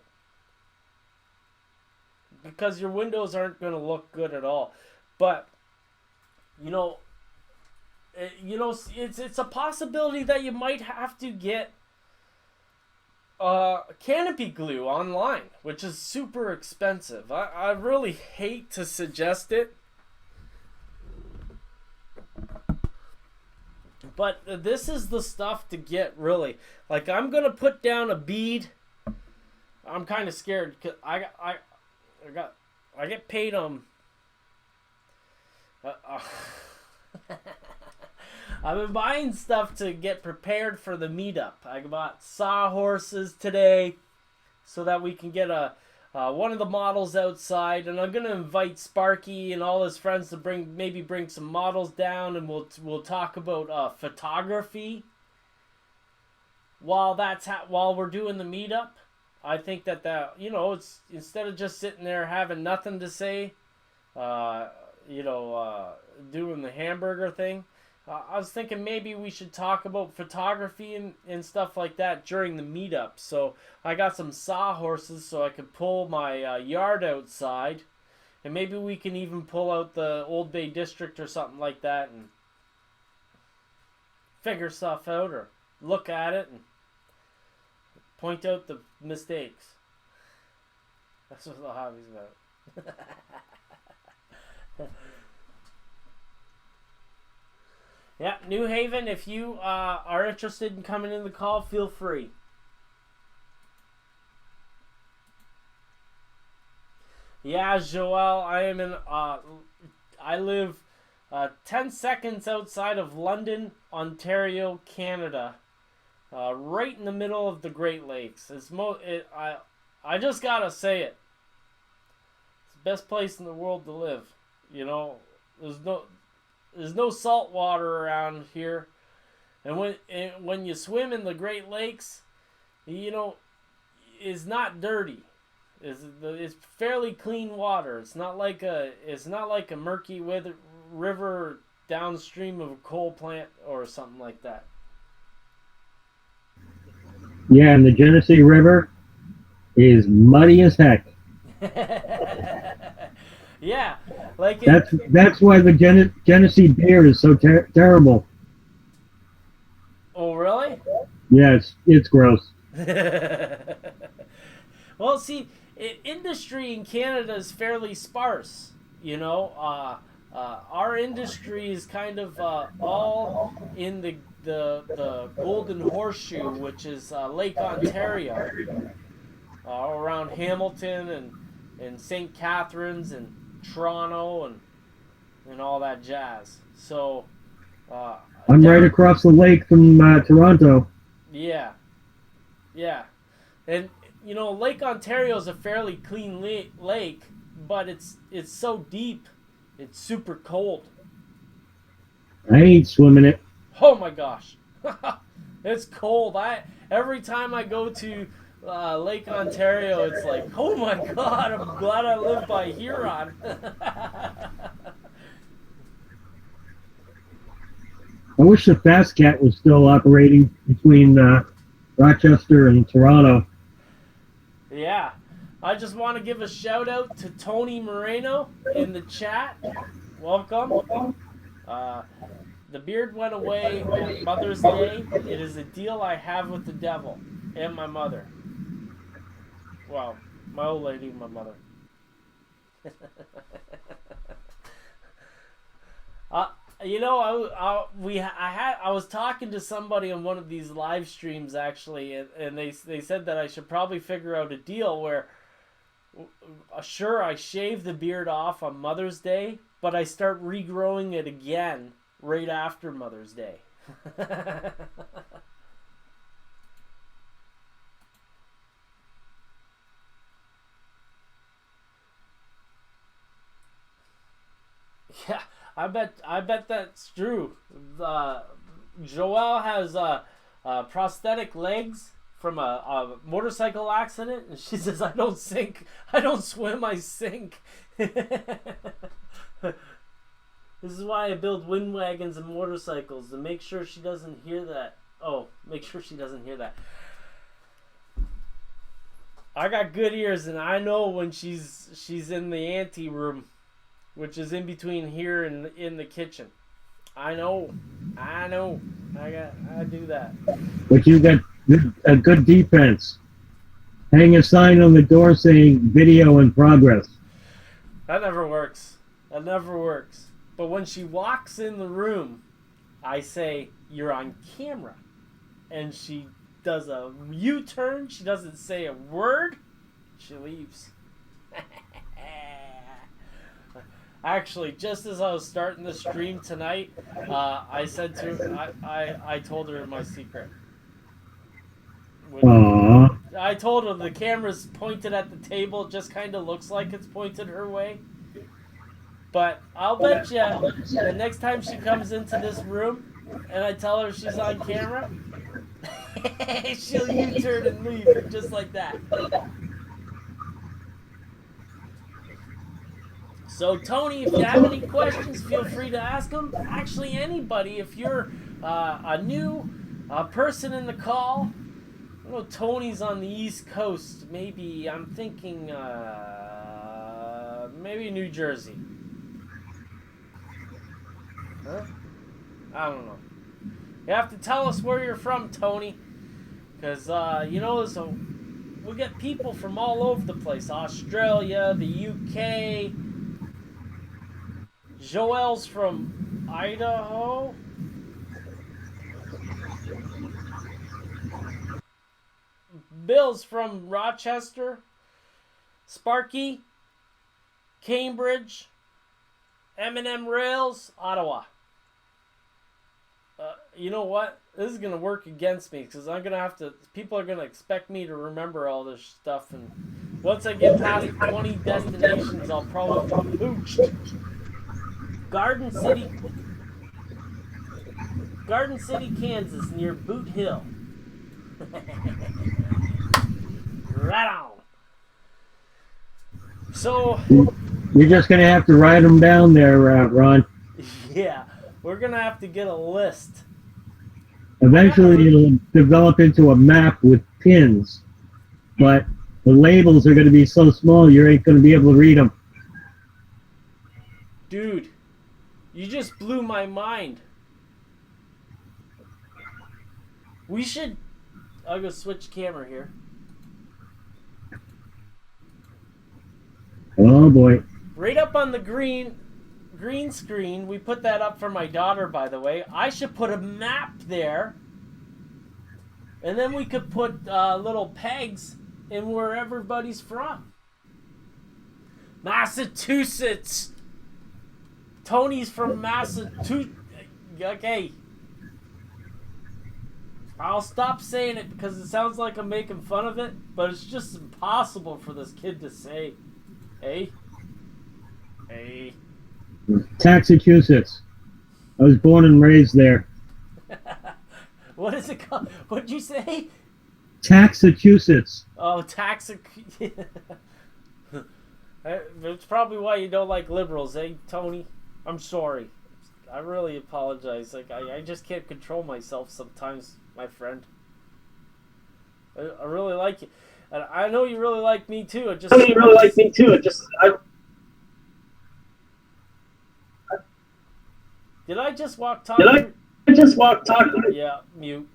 Because your windows aren't going to look good at all. But, it's a possibility that you might have to get canopy glue online, which is super expensive. I really hate to suggest it, but this is the stuff to get, really. Like, I'm gonna put down a bead. I'm kind of scared because I get paid on. I've been buying stuff to get prepared for the meetup. I bought sawhorses today so that we can get one of the models outside, and I'm gonna invite Sparky and all his friends to bring some models down, and we'll talk about photography while we're doing the meetup. I think that it's, instead of just sitting there having nothing to say, doing the hamburger thing. I was thinking maybe we should talk about photography and stuff like that during the meetup. So I got some sawhorses so I could pull my yard outside. And maybe we can even pull out the Old Bay District or something like that and figure stuff out or look at it and point out the mistakes. That's what the hobby's about. Yeah, New Haven, if you are interested in coming in the call, feel free. Yeah, Joel, I live 10 seconds outside of London, Ontario, Canada. Right in the middle of the Great Lakes. I just gotta say it. It's the best place in the world to live. You know, there's no salt water around here. And when you swim in the Great Lakes, you know, it's not dirty. It's fairly clean water. It's not like a murky river downstream of a coal plant or something like that. Yeah, and the Genesee River is muddy as heck. Yeah, like that's why the Genesee beer is so terrible. Oh, really? Yeah, it's gross. Well, see, industry in Canada is fairly sparse. You know, our industry is kind of all in the Golden Horseshoe, which is Lake Ontario, around Hamilton and St. Catharines and Toronto and all that jazz. So I'm right across the lake from Toronto. Yeah, and you know, Lake Ontario is a fairly clean lake, but it's so deep, it's super cold. I ain't swimming it. Oh my gosh, it's cold. Every time I go to Lake Ontario, it's like, oh my god, I'm glad I live by Huron. I wish the Fast Cat was still operating between Rochester and Toronto. Yeah, I just want to give a shout out to Tony Moreno in the chat. Welcome. The beard went away on Mother's Day. It is a deal I have with the devil and my mother. Well, my old lady and my mother. You know, I was talking to somebody on one of these live streams actually, and they said that I should probably figure out a deal where, sure, I shave the beard off on Mother's Day, but I start regrowing it again right after Mother's Day. Yeah, I bet that's true. Joelle has prosthetic legs from a motorcycle accident, and she says, "I don't swim, I sink." This is why I build wind wagons and motorcycles, to make sure she doesn't hear that. Oh, make sure she doesn't hear that. I got good ears, and I know when she's in the ante room, which is in between here and in the kitchen. I know. I do that. But you got a good defense. Hang a sign on the door saying "Video in progress." That never works. But when she walks in the room, I say, "You're on camera," and she does a U-turn. She doesn't say a word. She leaves. Actually, just as I was starting the stream tonight, I told her my secret. Aww. I told her the camera's pointed at the table. It just kind of looks like it's pointed her way. But I'll bet you the next time she comes into this room and I tell her she's on camera, she'll U-turn and leave just like that. So, Tony, if you have any questions, feel free to ask them. Actually, anybody, if you're a new person in the call, I know Tony's on the East Coast. Maybe, I'm thinking, maybe New Jersey. Huh? I don't know. You have to tell us where you're from, Tony. Because, so we get people from all over the place. Australia, the UK. Joel's from Idaho. Bill's from Rochester. Sparky, Cambridge. M&M Rails, Ottawa. You know what? This is going to work against me because I'm going to have to... People are going to expect me to remember all this stuff. And once I get past 20 destinations, I'll probably be pooched. Garden City, Kansas, near Boot Hill. Right on. So... You're just going to have to write them down there, Ron. Yeah, we're going to have to get a list. Eventually, it'll develop into a map with pins, but the labels are going to be so small you ain't going to be able to read them. Dude, you just blew my mind. We should... I'll go switch camera here. Oh, boy. Right up on the green screen, we put that up for my daughter, by the way. I should put a map there, and then we could put little pegs in where everybody's from. Massachusetts. Tony's from Massachusetts. Okay. I'll stop saying it because it sounds like I'm making fun of it, but it's just impossible for this kid to say. Hey. Massachusetts. I was born and raised there. What is it called? What'd you say? Massachusetts. Oh, That's probably why you don't like liberals, eh, Tony? I'm sorry. I really apologize. Like I just can't control myself sometimes, my friend. I really like you. And I know you really like me too. Did I just walk talking? Yeah, mute.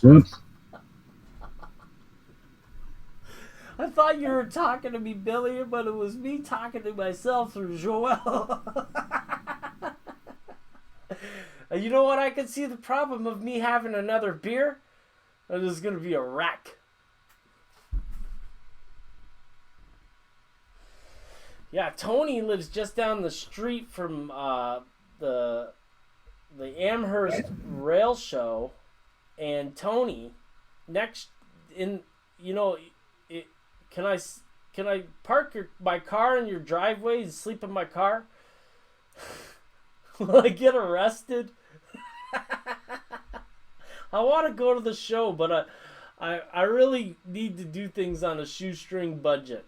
Whoops. I thought you were talking to me, Billy, but it was me talking to myself through Joel. And you know what? I can see the problem of me having another beer. It is going to be a wreck. Yeah, Tony lives just down the street from the Amherst Rail Show, and Tony next in can I park my car in your driveway and sleep in my car? Will I get arrested? I want to go to the show, but I really need to do things on a shoestring budget.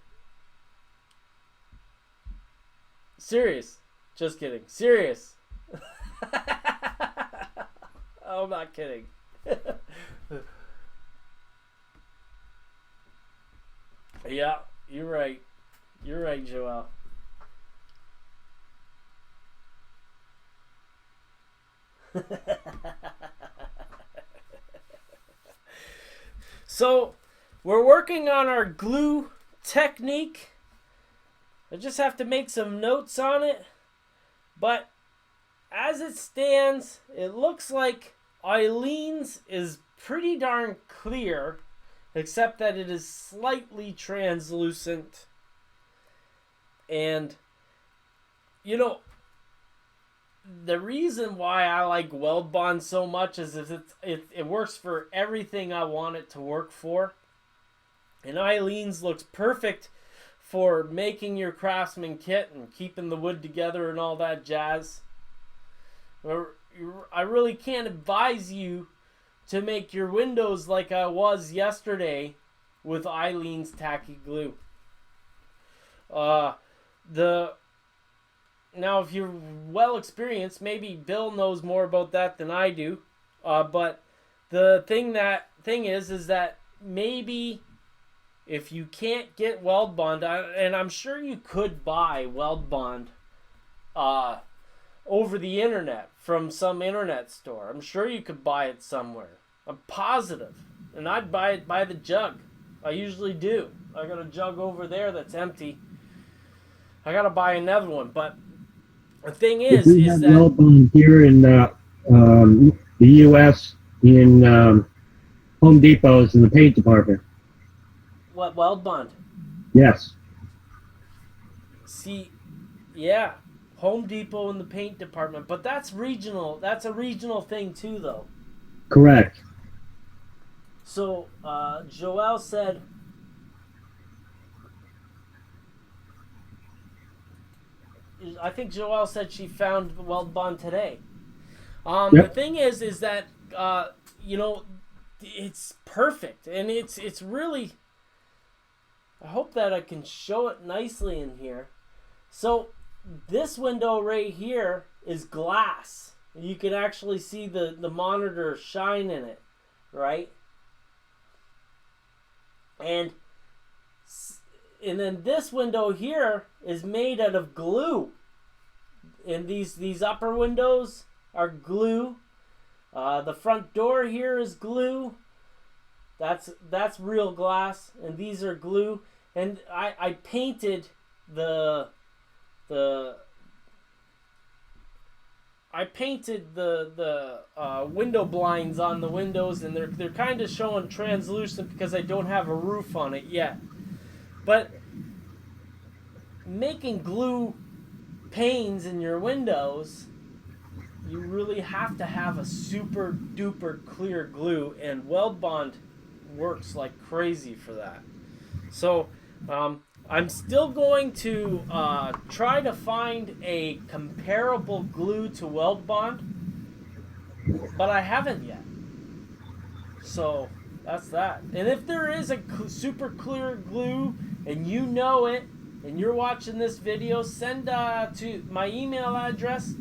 Serious. Just kidding. Serious. Oh, I'm not kidding. Yeah, you're right. You're right, Joel. So, we're working on our glue technique. I just have to make some notes on it. But as it stands, it looks like Eileen's is pretty darn clear, except that it is slightly translucent. And, the reason why I like Weld Bond so much is it works for everything I want it to work for. And Eileen's looks perfect for making your Craftsman kit and keeping the wood together and all that jazz. I really can't advise you to make your windows like I was yesterday with Eileen's tacky glue. Now, if you're well experienced, maybe Bill knows more about that than I do. But the thing is that maybe if you can't get weld bond, and I'm sure you could buy weld bond over the internet from some internet store. I'm sure you could buy it somewhere. I'm positive. And I'd buy it by the jug. I usually do. I got a jug over there that's empty. I gotta buy another one. But the thing is have that weld bond here in the U.S. in Home Depot's in the paint department. what weld bond? Yes. See, yeah, Home Depot in the paint department, but that's regional. That's a regional thing too, though. Correct. So, Joelle said, I think Joelle said she found weld bond today. Yep. The thing is that it's perfect, and it's really. I hope that I can show it nicely in here. So this window right here is glass. You can actually see the monitor shine in it, right? And then this window here is made out of glue. And these upper windows are glue. The front door here is glue. That's real glass, and these are glue. And I painted the window blinds on the windows, and they're kind of showing translucent because I don't have a roof on it yet. But making glue panes in your windows, you really have to have a super duper clear glue, and weld bond works like crazy for that. So I'm still going to try to find a comparable glue to weld bond, but I haven't yet. So that's that. And if there is a super clear glue and you know it and you're watching this video, send to my email address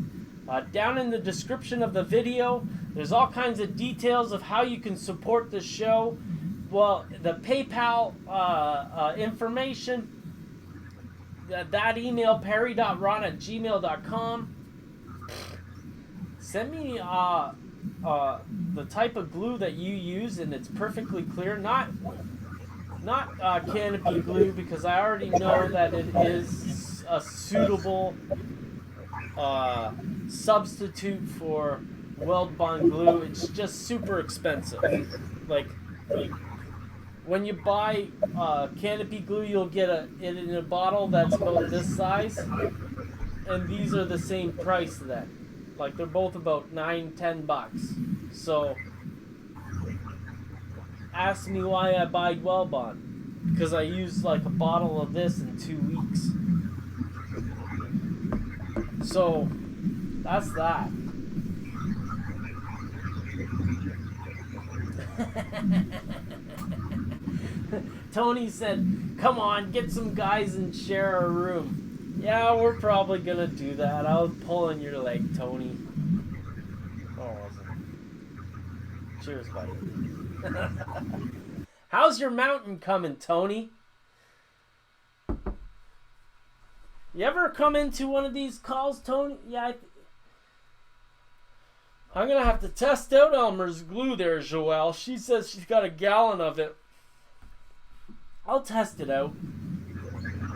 down in the description of the video. There's all kinds of details of how you can support the show. Well, the PayPal information, that email, pare.ron@gmail.com. Send me the type of glue that you use, and it's perfectly clear. Not canopy glue, because I already know that it is a suitable substitute for weld bond glue. It's just super expensive. Like when you buy canopy glue, you'll get it in a bottle that's about this size, and these are the same price then. Like they're both about $9-10. So ask me why I buy weld bond, because I use like a bottle of this in 2 weeks. So that's that. Tony said, come on, get some guys and share a room. Yeah, we're probably gonna do that. I was pulling your leg, Tony. Oh, wasn't. Cheers, buddy. How's your mountain coming, Tony? You ever come into one of these calls, Tony? Yeah, I'm gonna have to test out Elmer's glue there, Joelle. She says she's got a gallon of it. I'll test it out.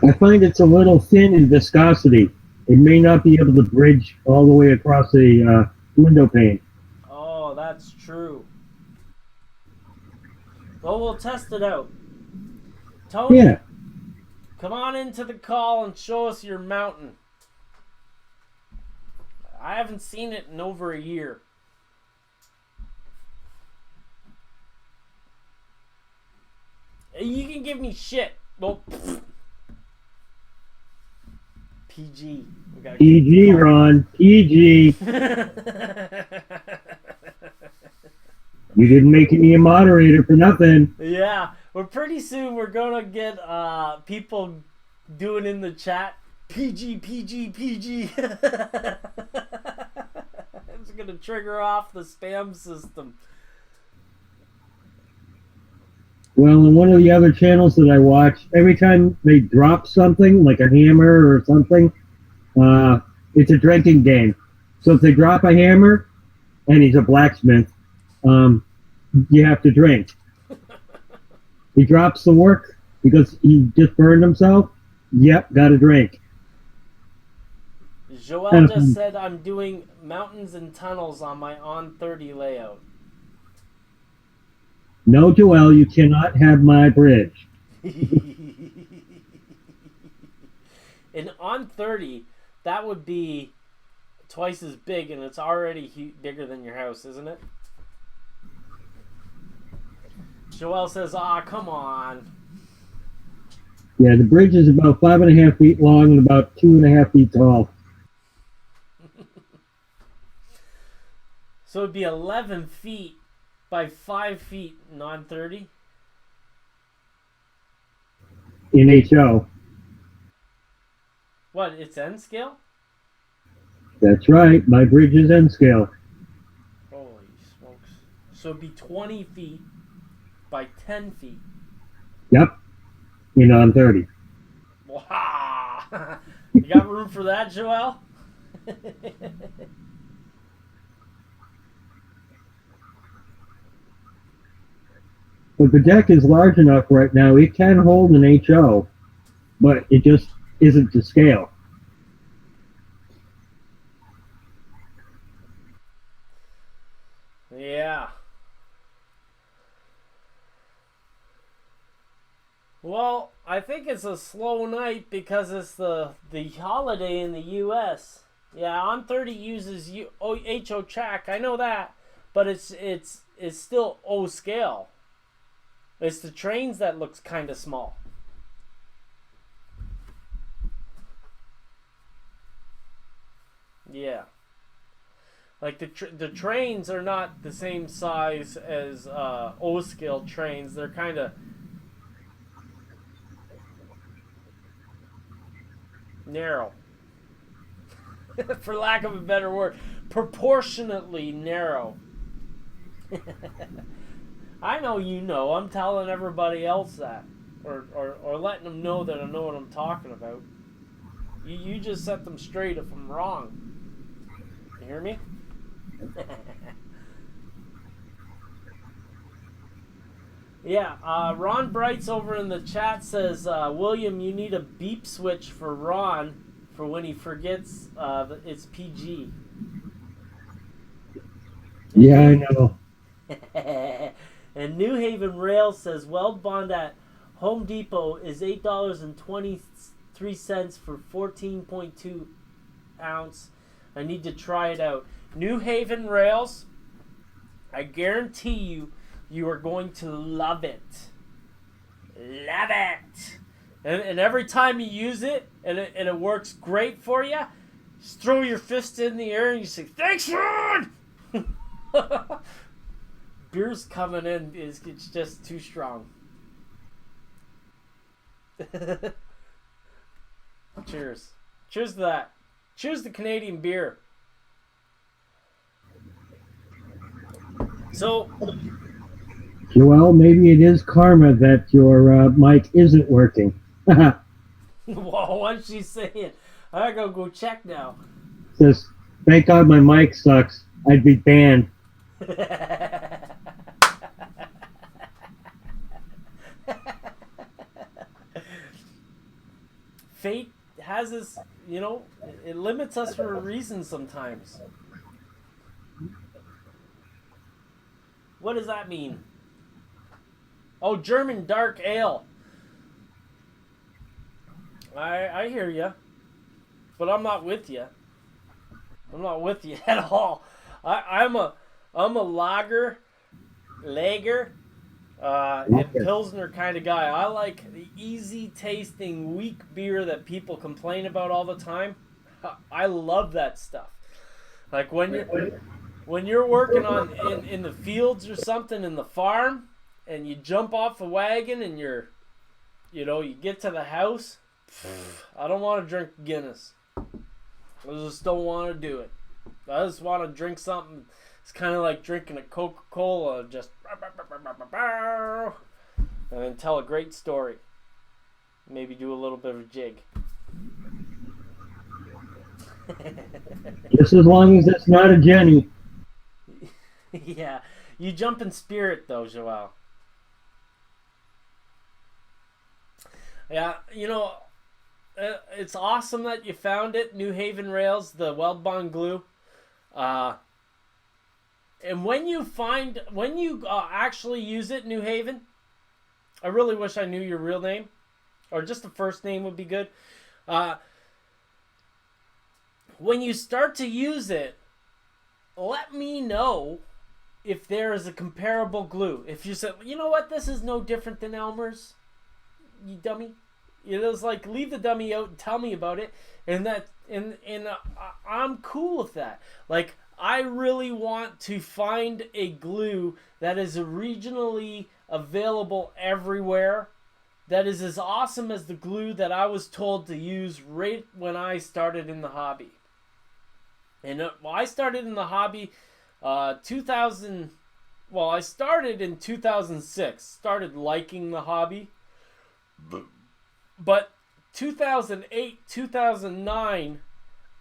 I find it's a little thin in viscosity. It may not be able to bridge all the way across the window pane. Oh, that's true. Well, we'll test it out. Tony, Yeah. come on into the call and show us your mountain. I haven't seen it in over a year. You can give me shit. Well, PG. We gotta PG, Ron. PG. You didn't make me a moderator for nothing. Yeah, well, pretty soon we're gonna get people doing in the chat, PG, PG, PG. It's gonna trigger off the spam system. Well, on one of the other channels that I watch, every time they drop something, like a hammer or something, it's a drinking game. So if they drop a hammer, and he's a blacksmith, you have to drink. He drops the work because he just burned himself. Yep, got to drink. Joel just said I'm doing mountains and tunnels on my on 30 layout. No, Joel, you cannot have my bridge. And on 30, that would be twice as big, and it's already bigger than your house, isn't it? Joel says, come on. Yeah, the bridge is about 5.5 feet long and about 2.5 feet tall. So it'd be 11 feet by 5 feet non 30? In HO. What, it's N scale? That's right, my bridge is N scale. Holy smokes. So it'd be 20 feet by 10 feet. Yep, in on 30. Wow. You got room for that, Joel? But the deck is large enough right now, it can hold an HO, but it just isn't to scale. Yeah. Well, I think it's a slow night because it's the holiday in the U.S. Yeah, on 30 uses HO track. I know that, but it's still O scale. It's the trains that looks kind of small. Yeah. Like the trains are not the same size as O scale trains. They're kind of narrow. For lack of a better word, proportionately narrow. I know you know. I'm telling everybody else that. Or letting them know that I know what I'm talking about. You just set them straight if I'm wrong. You hear me? Yeah, Ron Brights over in the chat says, William, you need a beep switch for Ron for when he forgets it's PG. Yeah, I know. And New Haven Rail says weld bond at Home Depot is $8.23 for 14.2 ounce. I need to try it out. New Haven Rails, I guarantee you are going to love it. Love it. And every time you use it and it works great for you, just throw your fist in the air and you say, "Thanks, Ron!" Beer's coming in, it's just too strong. Cheers. Cheers to that. Cheers to Canadian beer. So, Joel, maybe it is karma that your mic isn't working. whoa, what's she saying? I gotta go check now. Says, thank God my mic sucks. I'd be banned. Fate has this, it limits us for a reason sometimes. What does that mean? Oh, German dark ale. I hear you, but I'm not with you. I'm not with you at all. I'm a lager, and Pilsner kind of guy. I like the easy tasting, weak beer that people complain about all the time. I love that stuff. Like when you're working on in the fields or something in the farm, and you jump off the wagon and you get to the house, I don't want to drink Guinness. I just don't want to do it. I just want to drink something. It's kind of like drinking a Coca-Cola, just and then tell a great story. Maybe do a little bit of a jig. Just as long as it's not a Jenny. Yeah, you jump in spirit though, Joel. Yeah, you know, it's awesome that you found it, New Haven Rails, the Weld Bond glue. And when you actually use it, New Haven, I really wish I knew your real name, or just the first name would be good. When you start to use it, let me know if there is a comparable glue. If you said, you know what, this is no different than Elmer's, you dummy. It was like, leave the dummy out and tell me about it, and I'm cool with that. Like, I really want to find a glue that is regionally available everywhere, that is as awesome as the glue that I was told to use right when I started in the hobby. And I started in the hobby I started in 2006. Started liking the hobby. But 2008, 2009,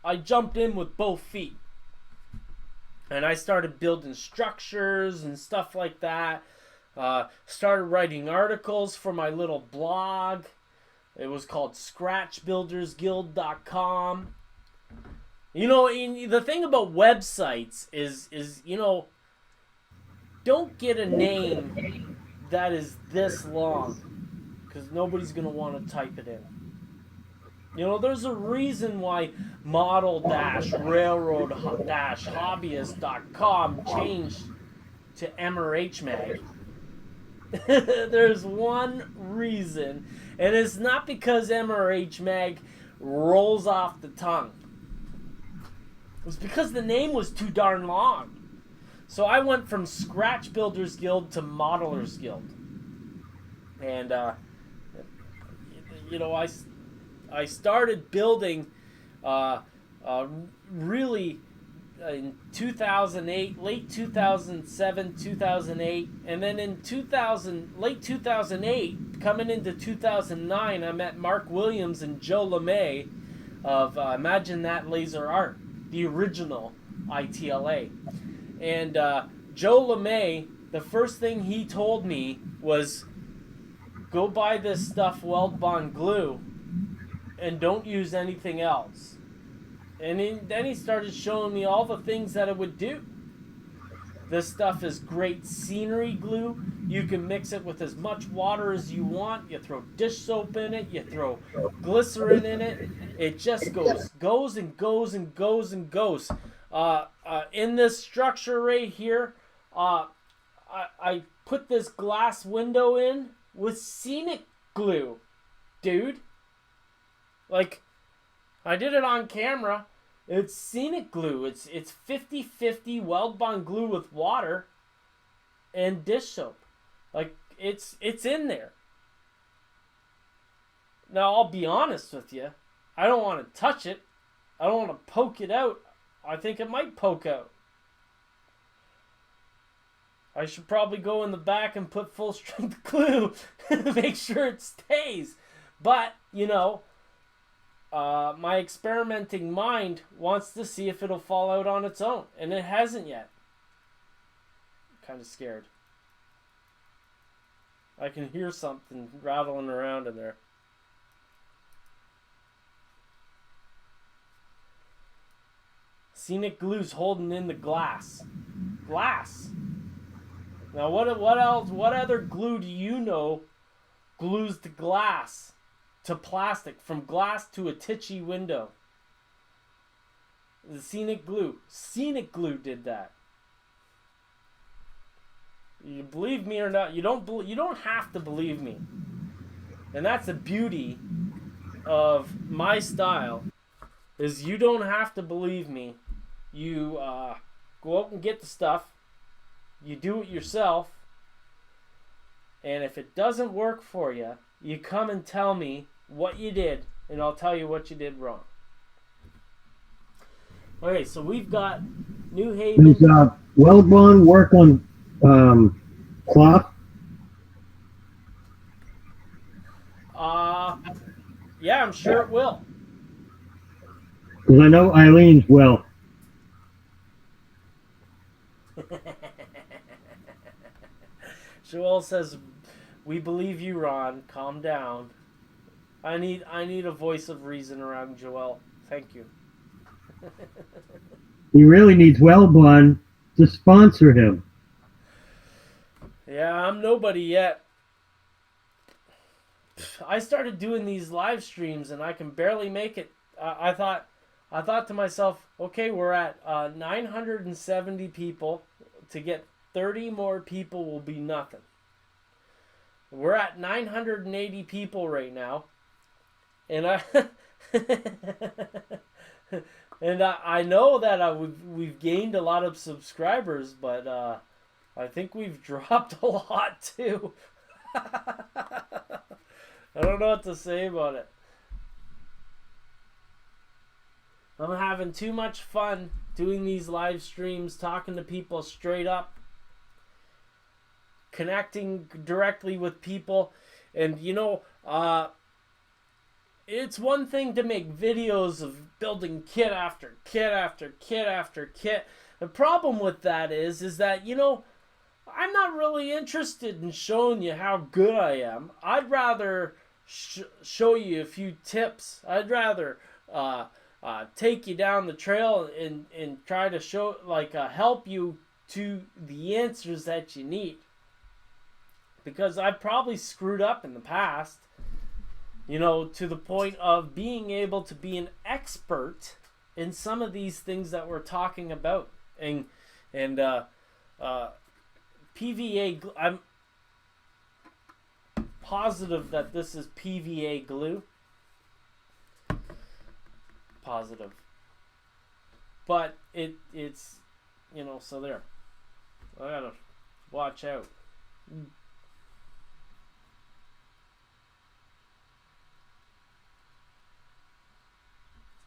I jumped in with both feet. And I started building structures and stuff like that. Started writing articles for my little blog. It was called scratchbuildersguild.com. You know, the thing about websites is you know, don't get a name that is this long, because nobody's going to want to type it in. You know, there's a reason why model-railroad-hobbyist.com changed to MRH Mag. There's one reason, and it's not because MRH Mag rolls off the tongue. It was because the name was too darn long. So I went from Scratch Builders Guild to Modelers Guild. And, you know, I started building really in 2008, late 2007, 2008. And then in late 2008, coming into 2009, I met Mark Williams and Joe LeMay of Imagine That Laser Art, the original ITLA. And Joe LeMay, the first thing he told me was, go buy this stuff, Weld Bond glue, and don't use anything else. And then he started showing me all the things that it would do. This stuff is great scenery glue. You can mix it with as much water as you want. You throw dish soap in it. You throw glycerin in it. It just goes and goes and goes and goes. In this structure right here, I put this glass window in with scenic glue, dude. Like, I did it on camera. It's scenic glue. It's 50-50 Weld Bond glue with water and dish soap. Like, it's in there. Now, I'll be honest with you. I don't want to touch it. I don't want to poke it out. I think it might poke out. I should probably go in the back and put full strength glue to make sure it stays. But, you know, my experimenting mind wants to see if it'll fall out on its own. And it hasn't yet. I'm kind of scared. I can hear something rattling around in there. Scenic glue's holding in the glass. Glass. Now, what else? What other glue do you know glues the glass to plastic, from glass to a titchy window? The Scenic glue. Scenic glue did that. You believe me or not? You don't have to believe me. And that's the beauty of my style, is you don't have to believe me. You go out and get the stuff. You do it yourself. And if it doesn't work for you, you come and tell me what you did and I'll tell you what you did wrong. Okay, so we've got New Haven. Does Wellbond work on cloth? Yeah, I'm sure it will. Because I know Eileen's well. Joel says, "We believe you, Ron. Calm down." I need a voice of reason around Joel. Thank you. He really needs Wellbond to sponsor him. Yeah, I'm nobody yet. I started doing these live streams and I can barely make it. I thought to myself, okay, we're at 970 people. To get 30 more people will be nothing. We're at 980 people right now, and I know that we've gained a lot of subscribers, but I think we've dropped a lot too. I don't know what to say about it. I'm having too much fun doing these live streams, talking to people straight up, connecting directly with people. And it's one thing to make videos of building kit after kit after kit after kit. The problem with that is that, I'm not really interested in showing you how good I am. I'd rather show you a few tips. I'd rather take you down the trail and try to show, help you to the answers that you need. Because I've probably screwed up in the past, to the point of being able to be an expert in some of these things that we're talking about. And PVA, I'm positive that this is PVA glue. Positive. But it's, so there. I gotta watch out.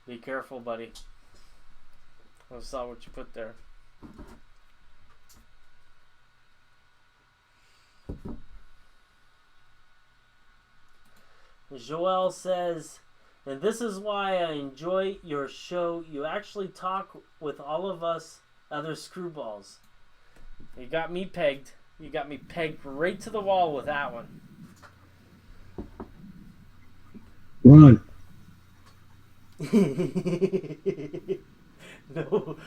Be careful, buddy. I saw what you put there. Joel says, and this is why I enjoy your show. You actually talk with all of us other screwballs. You got me pegged. You got me pegged right to the wall with that one. Ron. No.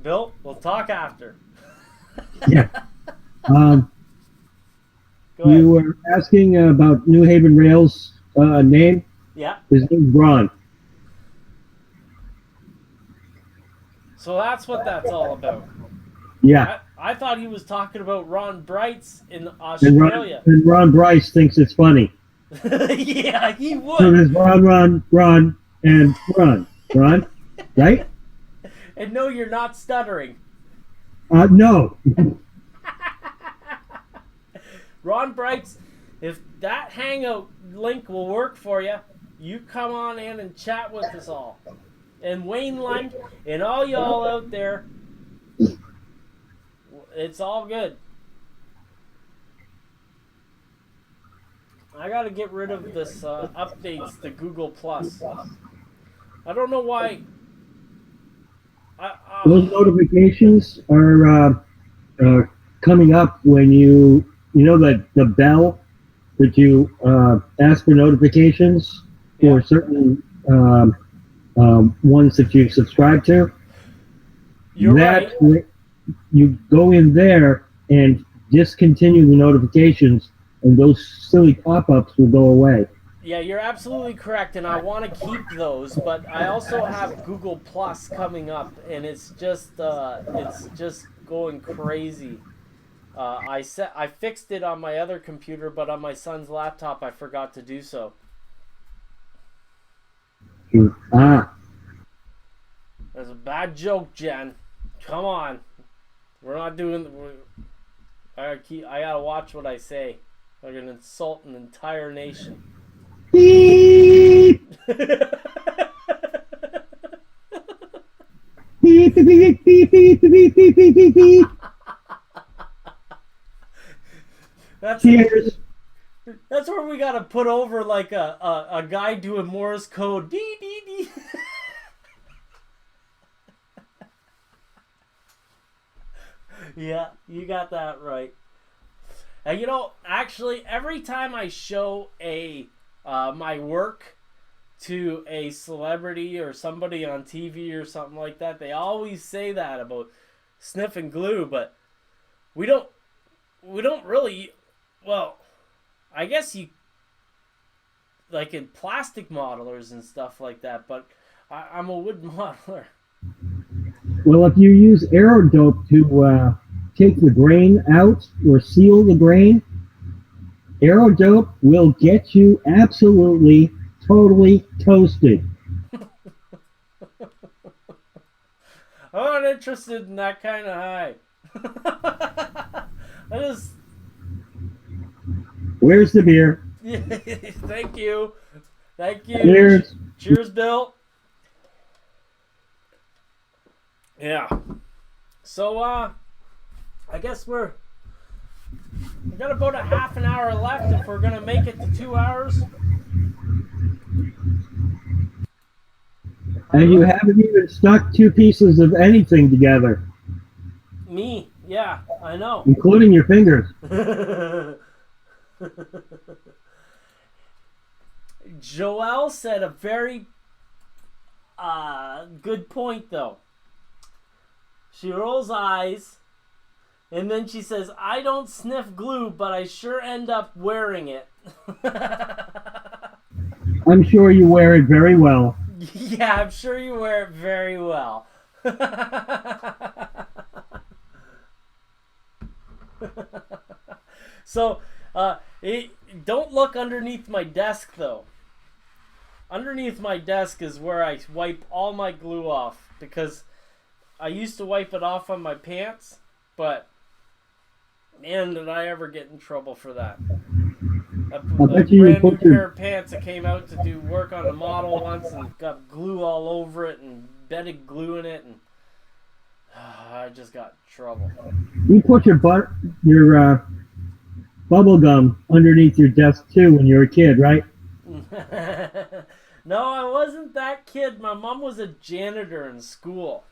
Bill, we'll talk after. Yeah. Go ahead. You were asking about New Haven Rail's name? Yeah. His name's Ron. So that's what that's all about. Yeah. I thought he was talking about Ron Brights in Australia. And Ron Bryce thinks it's funny. Yeah, he would. So there's Ron, and Ron. Ron, right? And no, you're not stuttering. No. Ron Brights, if that Hangout link will work for you, you come on in and chat with us all. And Wayne Lund and all y'all out there, it's all good. I gotta get rid of this updates to Google Plus. I don't know why. Those notifications are coming up when you know that the bell that you ask for notifications for certain ones that you subscribe to. You're right. You go in there and discontinue the notifications, and those silly pop-ups will go away. Yeah, you're absolutely correct, and I want to keep those, but I also have Google Plus coming up, and it's just going crazy. I fixed it on my other computer, but on my son's laptop I forgot to do so. Ah. That's a bad joke, Jen. Come on, we're not doing. I gotta watch what I say. I'm gonna insult an entire nation. Beep. Cheers. That's where we gotta put over like a guy doing Morse code. Dee dee dee. Yeah, you got that right. And actually, every time I show my work to a celebrity or somebody on TV or something like that, they always say that about sniffing glue, but we don't really. Well, I guess you like in plastic modelers and stuff like that, but I'm a wood modeler. Well, if you use aerodope to take the grain out or seal the grain, aerodope will get you absolutely, totally toasted. I'm not interested in that kind of high. Where's the beer? Thank you. Cheers. Cheers, Bill. Yeah. So, I guess we got about a half an hour left if we're gonna make it to 2 hours. And you haven't even stuck two pieces of anything together. Me, yeah, I know. Including your fingers. Joelle said a very good point, though. She rolls eyes, and then she says, I don't sniff glue, but I sure end up wearing it. I'm sure you wear it very well. Yeah, I'm sure you wear it very well. So, don't look underneath my desk, though. Underneath my desk is where I wipe all my glue off, because I used to wipe it off on my pants, but man, did I ever get in trouble for that. A brand new pair of pants that came out to do work on a model once and got glue all over it and bedded glue in it, and I just got in trouble. You put your bubble gum underneath your desk too when you were a kid, right? No, I wasn't that kid. My mom was a janitor in school.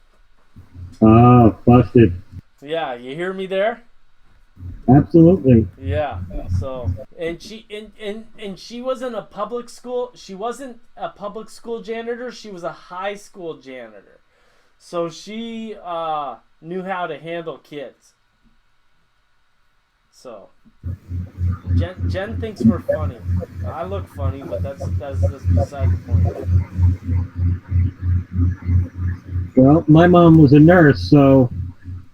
Oh, busted. Yeah, you hear me there? Absolutely. Yeah. So, and she wasn't a public school. She wasn't a public school janitor. She was a high school janitor. So she knew how to handle kids. So, Jen thinks we're funny. I look funny, but that's just beside the point. Well, my mom was a nurse, so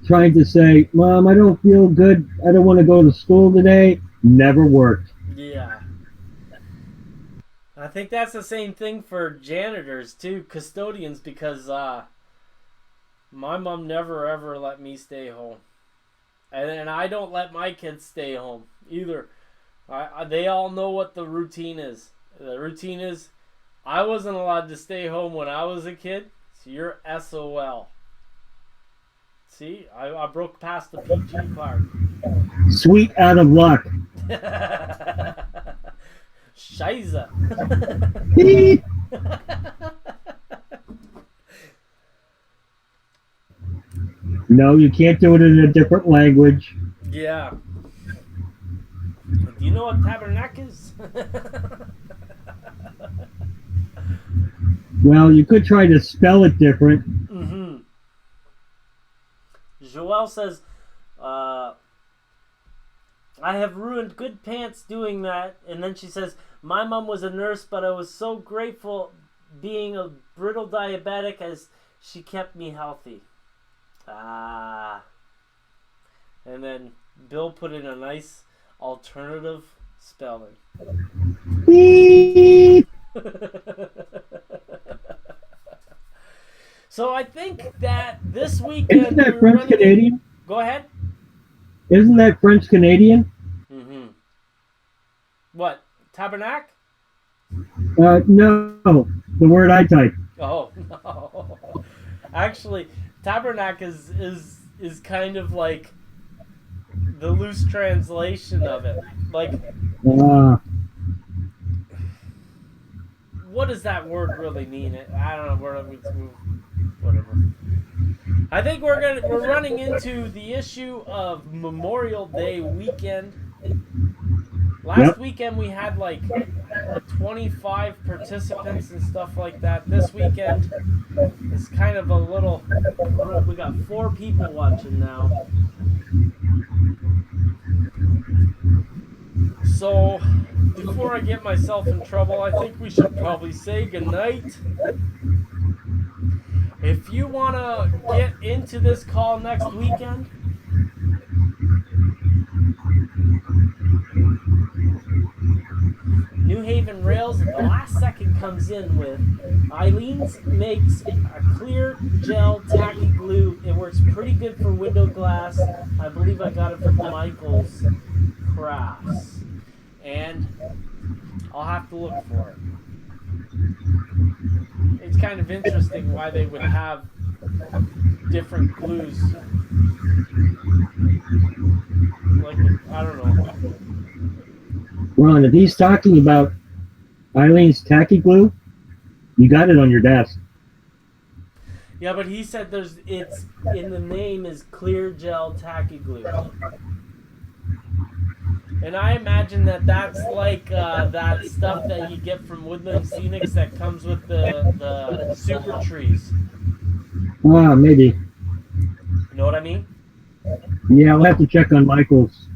trying to say, Mom, I don't feel good, I don't want to go to school today, never worked. Yeah. I think that's the same thing for janitors, too, custodians, because my mom never, ever let me stay home. And I don't let my kids stay home, either. They all know what the routine is. The routine is, I wasn't allowed to stay home when I was a kid, so you're SOL. See, I broke past the PG part. Sweet out of luck. Scheiße. No, you can't do it in a different language. Yeah. Do you know what tabernacle is? Well, you could try to spell it different. Mm-hmm. Joelle says, I have ruined good pants doing that. And then she says, my mom was a nurse, but I was so grateful being a brittle diabetic as she kept me healthy. Ah. And then Bill put in a nice alternative spelling. Beep. So I think that this weekend... Isn't that French-Canadian? Go ahead. Isn't that French-Canadian? Mm-hmm. What? Tabernacle? No. The word I typed. Oh, no. Actually, tabernacle is kind of like the loose translation of it. Like, Uh, what does that word really mean? I don't know. Whatever. I think we're running into the issue of Memorial Day weekend. Last yep. weekend we had like 25 participants and stuff like that. This weekend is kind of a little. We got 4 people watching now. So, before I get myself in trouble, I think we should probably say goodnight. If you want to get into this call next weekend, New Haven Rails at the last second comes in with Eileen's makes a clear gel tacky glue. It works pretty good for window glass. I believe I got it from Michael's Crafts. And I'll have to look for it. It's kind of interesting why they would have different glues. Like, I don't know. Ron, if he's talking about Eileen's tacky glue, you got it on your desk. Yeah, but he said it's in the name is clear gel tacky glue. And I imagine that's like that stuff that you get from Woodland Scenics that comes with the super trees. Ah, maybe. You know what I mean? Yeah, I'll have to check on Michael's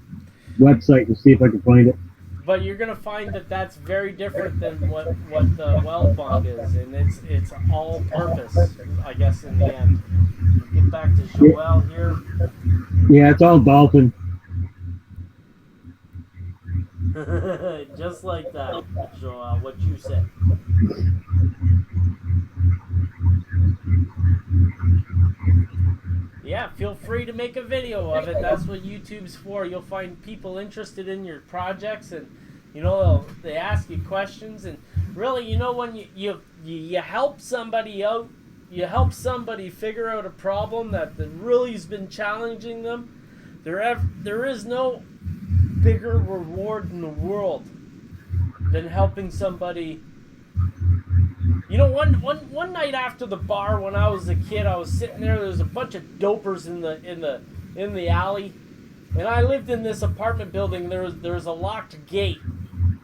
website and see if I can find it. But you're gonna find that that's very different than what the weld bond is, and it's all purpose, I guess, in the end. We'll get back to Joel here. Yeah, it's all dolphin. Just like that, Joel. What you said. Yeah, feel free to make a video of it. That's what YouTube's for. You'll find people interested in your projects, and they ask you questions. And really, when you help somebody out, you help somebody figure out a problem that really has been challenging them. There is no bigger reward in the world than helping somebody. One night after the bar when I was a kid, I was sitting there. There was a bunch of dopers in the alley, and I lived in this apartment building. There was a locked gate,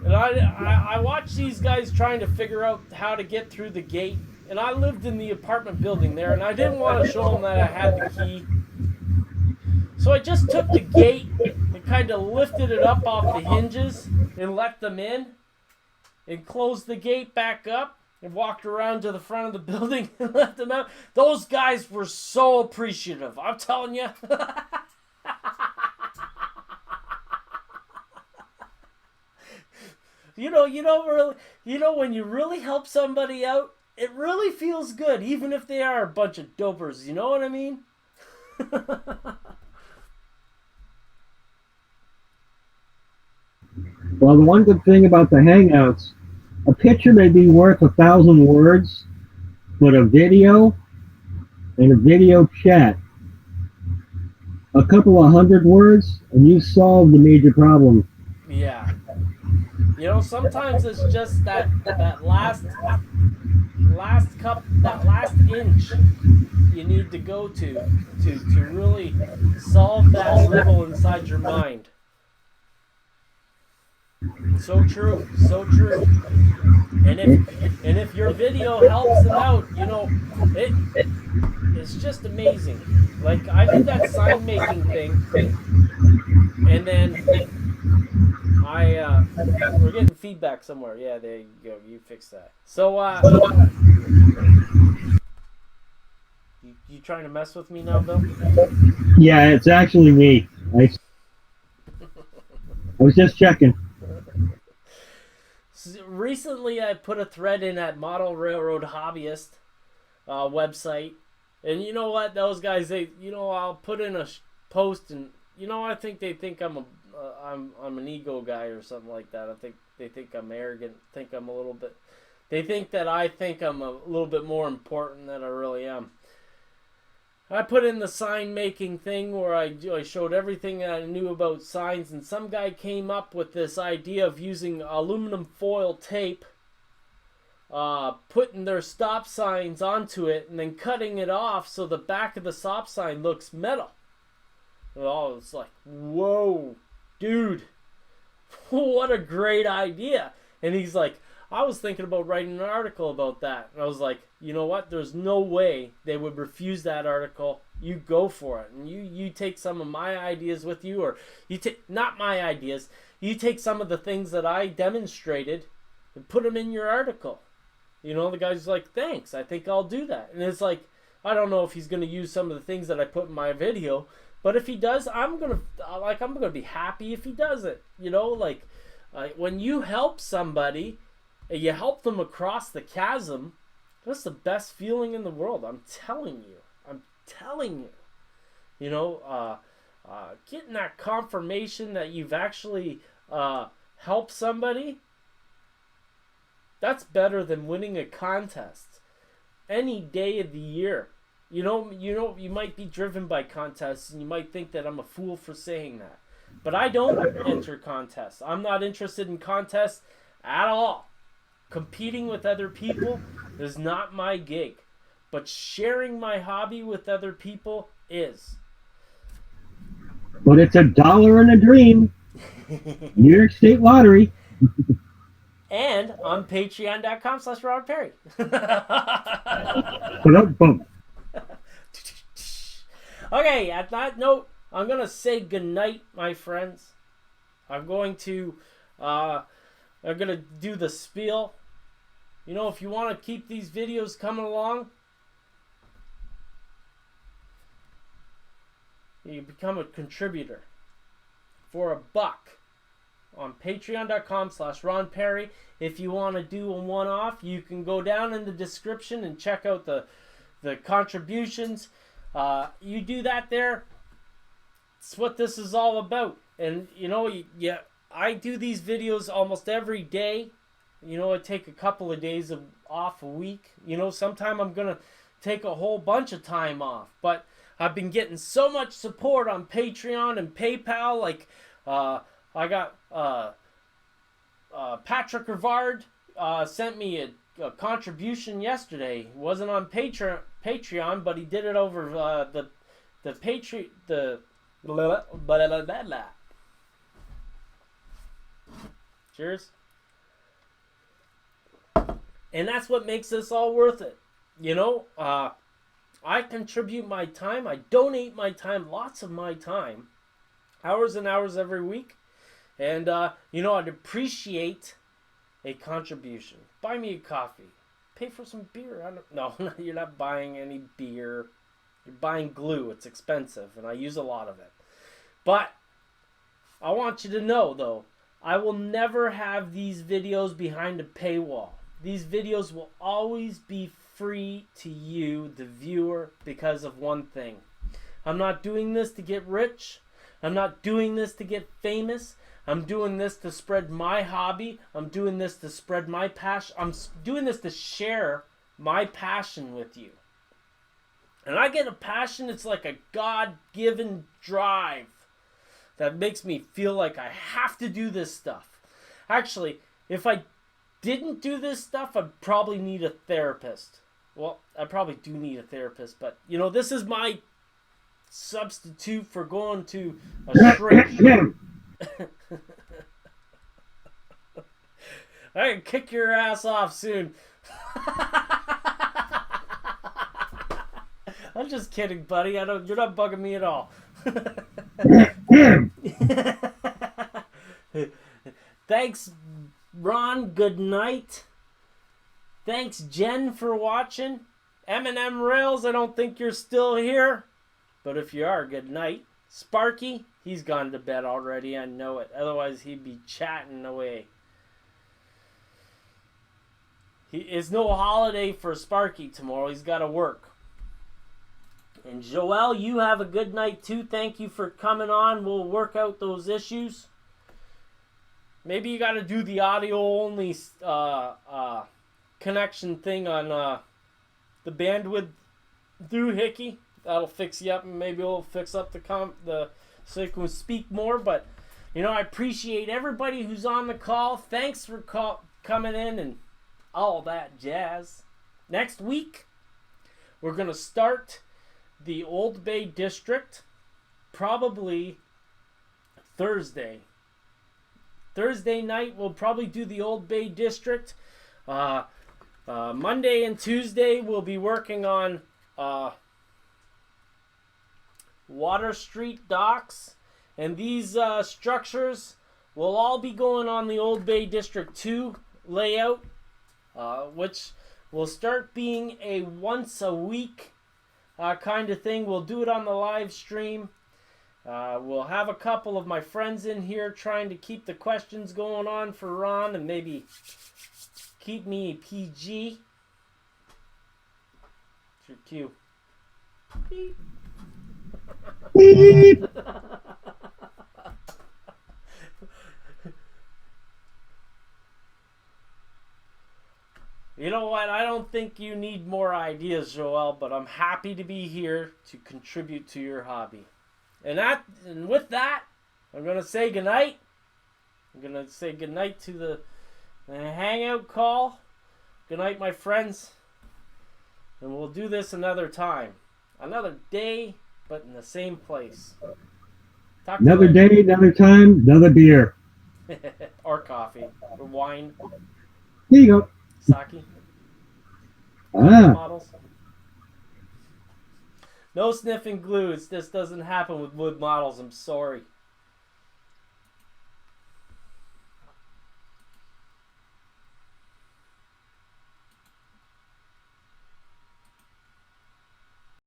and I watched these guys trying to figure out how to get through the gate. And I lived in the apartment building there, and I didn't want to show them that I had the key. So I just took the gate and kind of lifted it up off the hinges and let them in, and closed the gate back up. And walked around to the front of the building and let them out. Those guys were so appreciative. I'm telling you. When you really help somebody out, it really feels good, even if they are a bunch of dopers. You know what I mean? Well, the one good thing about the Hangouts, a picture may be worth 1,000 words, but a video and a video chat, a couple of 100 words, and you solved the major problem. Yeah. Sometimes it's just that last inch you need to go to really solve that riddle inside your mind. So true, so true. And if your video helps them out, it's just amazing. Like, I did that sign making thing, and then we're getting feedback somewhere. Yeah, there you go. You fixed that. So you trying to mess with me now, Bill? Yeah, it's actually me. I was just checking. Recently, I put a thread in at Model Railroad Hobbyist website, and you know what? Those guys, I'll put in a post, and I think they think I'm an ego guy or something like that. I think they think I'm arrogant. They think that I think I'm a little bit more important than I really am. I put in the sign making thing where I showed everything that I knew about signs, and some guy came up with this idea of using aluminum foil tape, putting their stop signs onto it, and then cutting it off so the back of the stop sign looks metal. Oh, it's like, whoa, dude, what a great idea. And he's like, I was thinking about writing an article about that. And I was like, you know what? There's no way they would refuse that article. You go for it. And you take some of my ideas with you, or you take, not my ideas, you take some of the things that I demonstrated and put them in your article. You know, the guy's like, thanks, I think I'll do that. And it's like, I don't know if he's going to use some of the things that I put in my video, but if he does, I'm gonna be happy if he does it. You know, like when you help somebody, and you help them across the chasm, that's the best feeling in the world. I'm telling you. You know, getting that confirmation that you've actually helped somebody, that's better than winning a contest any day of the year. You know, you might be driven by contests, and you might think that I'm a fool for saying that. But I don't enter contests. I'm not interested in contests at all. Competing with other people is not my gig. But sharing my hobby with other people is. But it's $1 and a dream. New York State Lottery. And on patreon.com/Robert Pare. Boom. Okay, at that note, I'm going to say goodnight, my friends. I'm going to do the spiel. You know, if you want to keep these videos coming along, you become a contributor for $1 on patreon.com/Ron Perry. If you want to do a one-off, you can go down in the description and check out the contributions. You do that there. It's what this is all about. And you know, I do these videos almost every day. You know, I take a couple of days off a week. You know, sometime I'm gonna take a whole bunch of time off. But I've been getting so much support on Patreon and PayPal. Like, I got Patrick Rivard sent me a contribution yesterday. It wasn't on Patreon, but he did it over the Cheers. And that's what makes this all worth it. You know, I contribute my time. I donate my time, lots of my time, hours and hours every week. And, you know, I'd appreciate a contribution. Buy me a coffee. Pay for some beer. No, you're not buying any beer. You're buying glue. It's expensive, and I use a lot of it. But I want you to know, though, I will never have these videos behind a paywall. These videos will always be free to you, the viewer, because of one thing. I'm not doing this to get rich. I'm not doing this to get famous. I'm doing this to spread my hobby. I'm doing this to spread my passion. I'm doing this to share my passion with you. And I get a passion, it's like a God-given drive that makes me feel like I have to do this stuff. Actually, if I didn't do this stuff, I'd probably need a therapist. Well, I probably do need a therapist, but, you know, this is my substitute for going to a shrink. I can kick your ass off soon. I'm just kidding, buddy. You're not bugging me at all. Thanks, Ron. Good night. Thanks, Jen, for watching. M&M Rails, I don't think you're still here. But if you are, good night. Sparky, he's gone to bed already. I know it. Otherwise, he'd be chatting away. It's no holiday for Sparky tomorrow. He's got to work. And Joelle, you have a good night too. Thank you for coming on. We'll work out those issues. Maybe you got to do the audio only connection thing on the bandwidth through Hickey. that'll fix you up, and maybe we'll fix up so you can speak more. But I appreciate everybody who's on the call. Thanks for coming in and all that jazz. Next week, we're gonna start the Old Bay District, probably Thursday. Thursday night, we'll probably do the Old Bay District. Monday and Tuesday, we'll be working on Water Street docks. And these structures will all be going on the Old Bay District 2 layout, which will start being a once a week kind of thing. We'll do it on the live stream. We'll have a couple of my friends in here trying to keep the questions going on for Ron and maybe keep me PG. It's your cue. Beep. Beep. You know what? I don't think you need more ideas, Joel, but I'm happy to be here to contribute to your hobby. And with that, I'm going to say goodnight. I'm going to say goodnight to the Hangout call. Goodnight, my friends. And we'll do this another time. Another day, but in the same place. Another day, another time, another beer. Or coffee. Or wine. Here you go. Sake. Ah. Models. No sniffing glue. This doesn't happen with wood models. I'm sorry.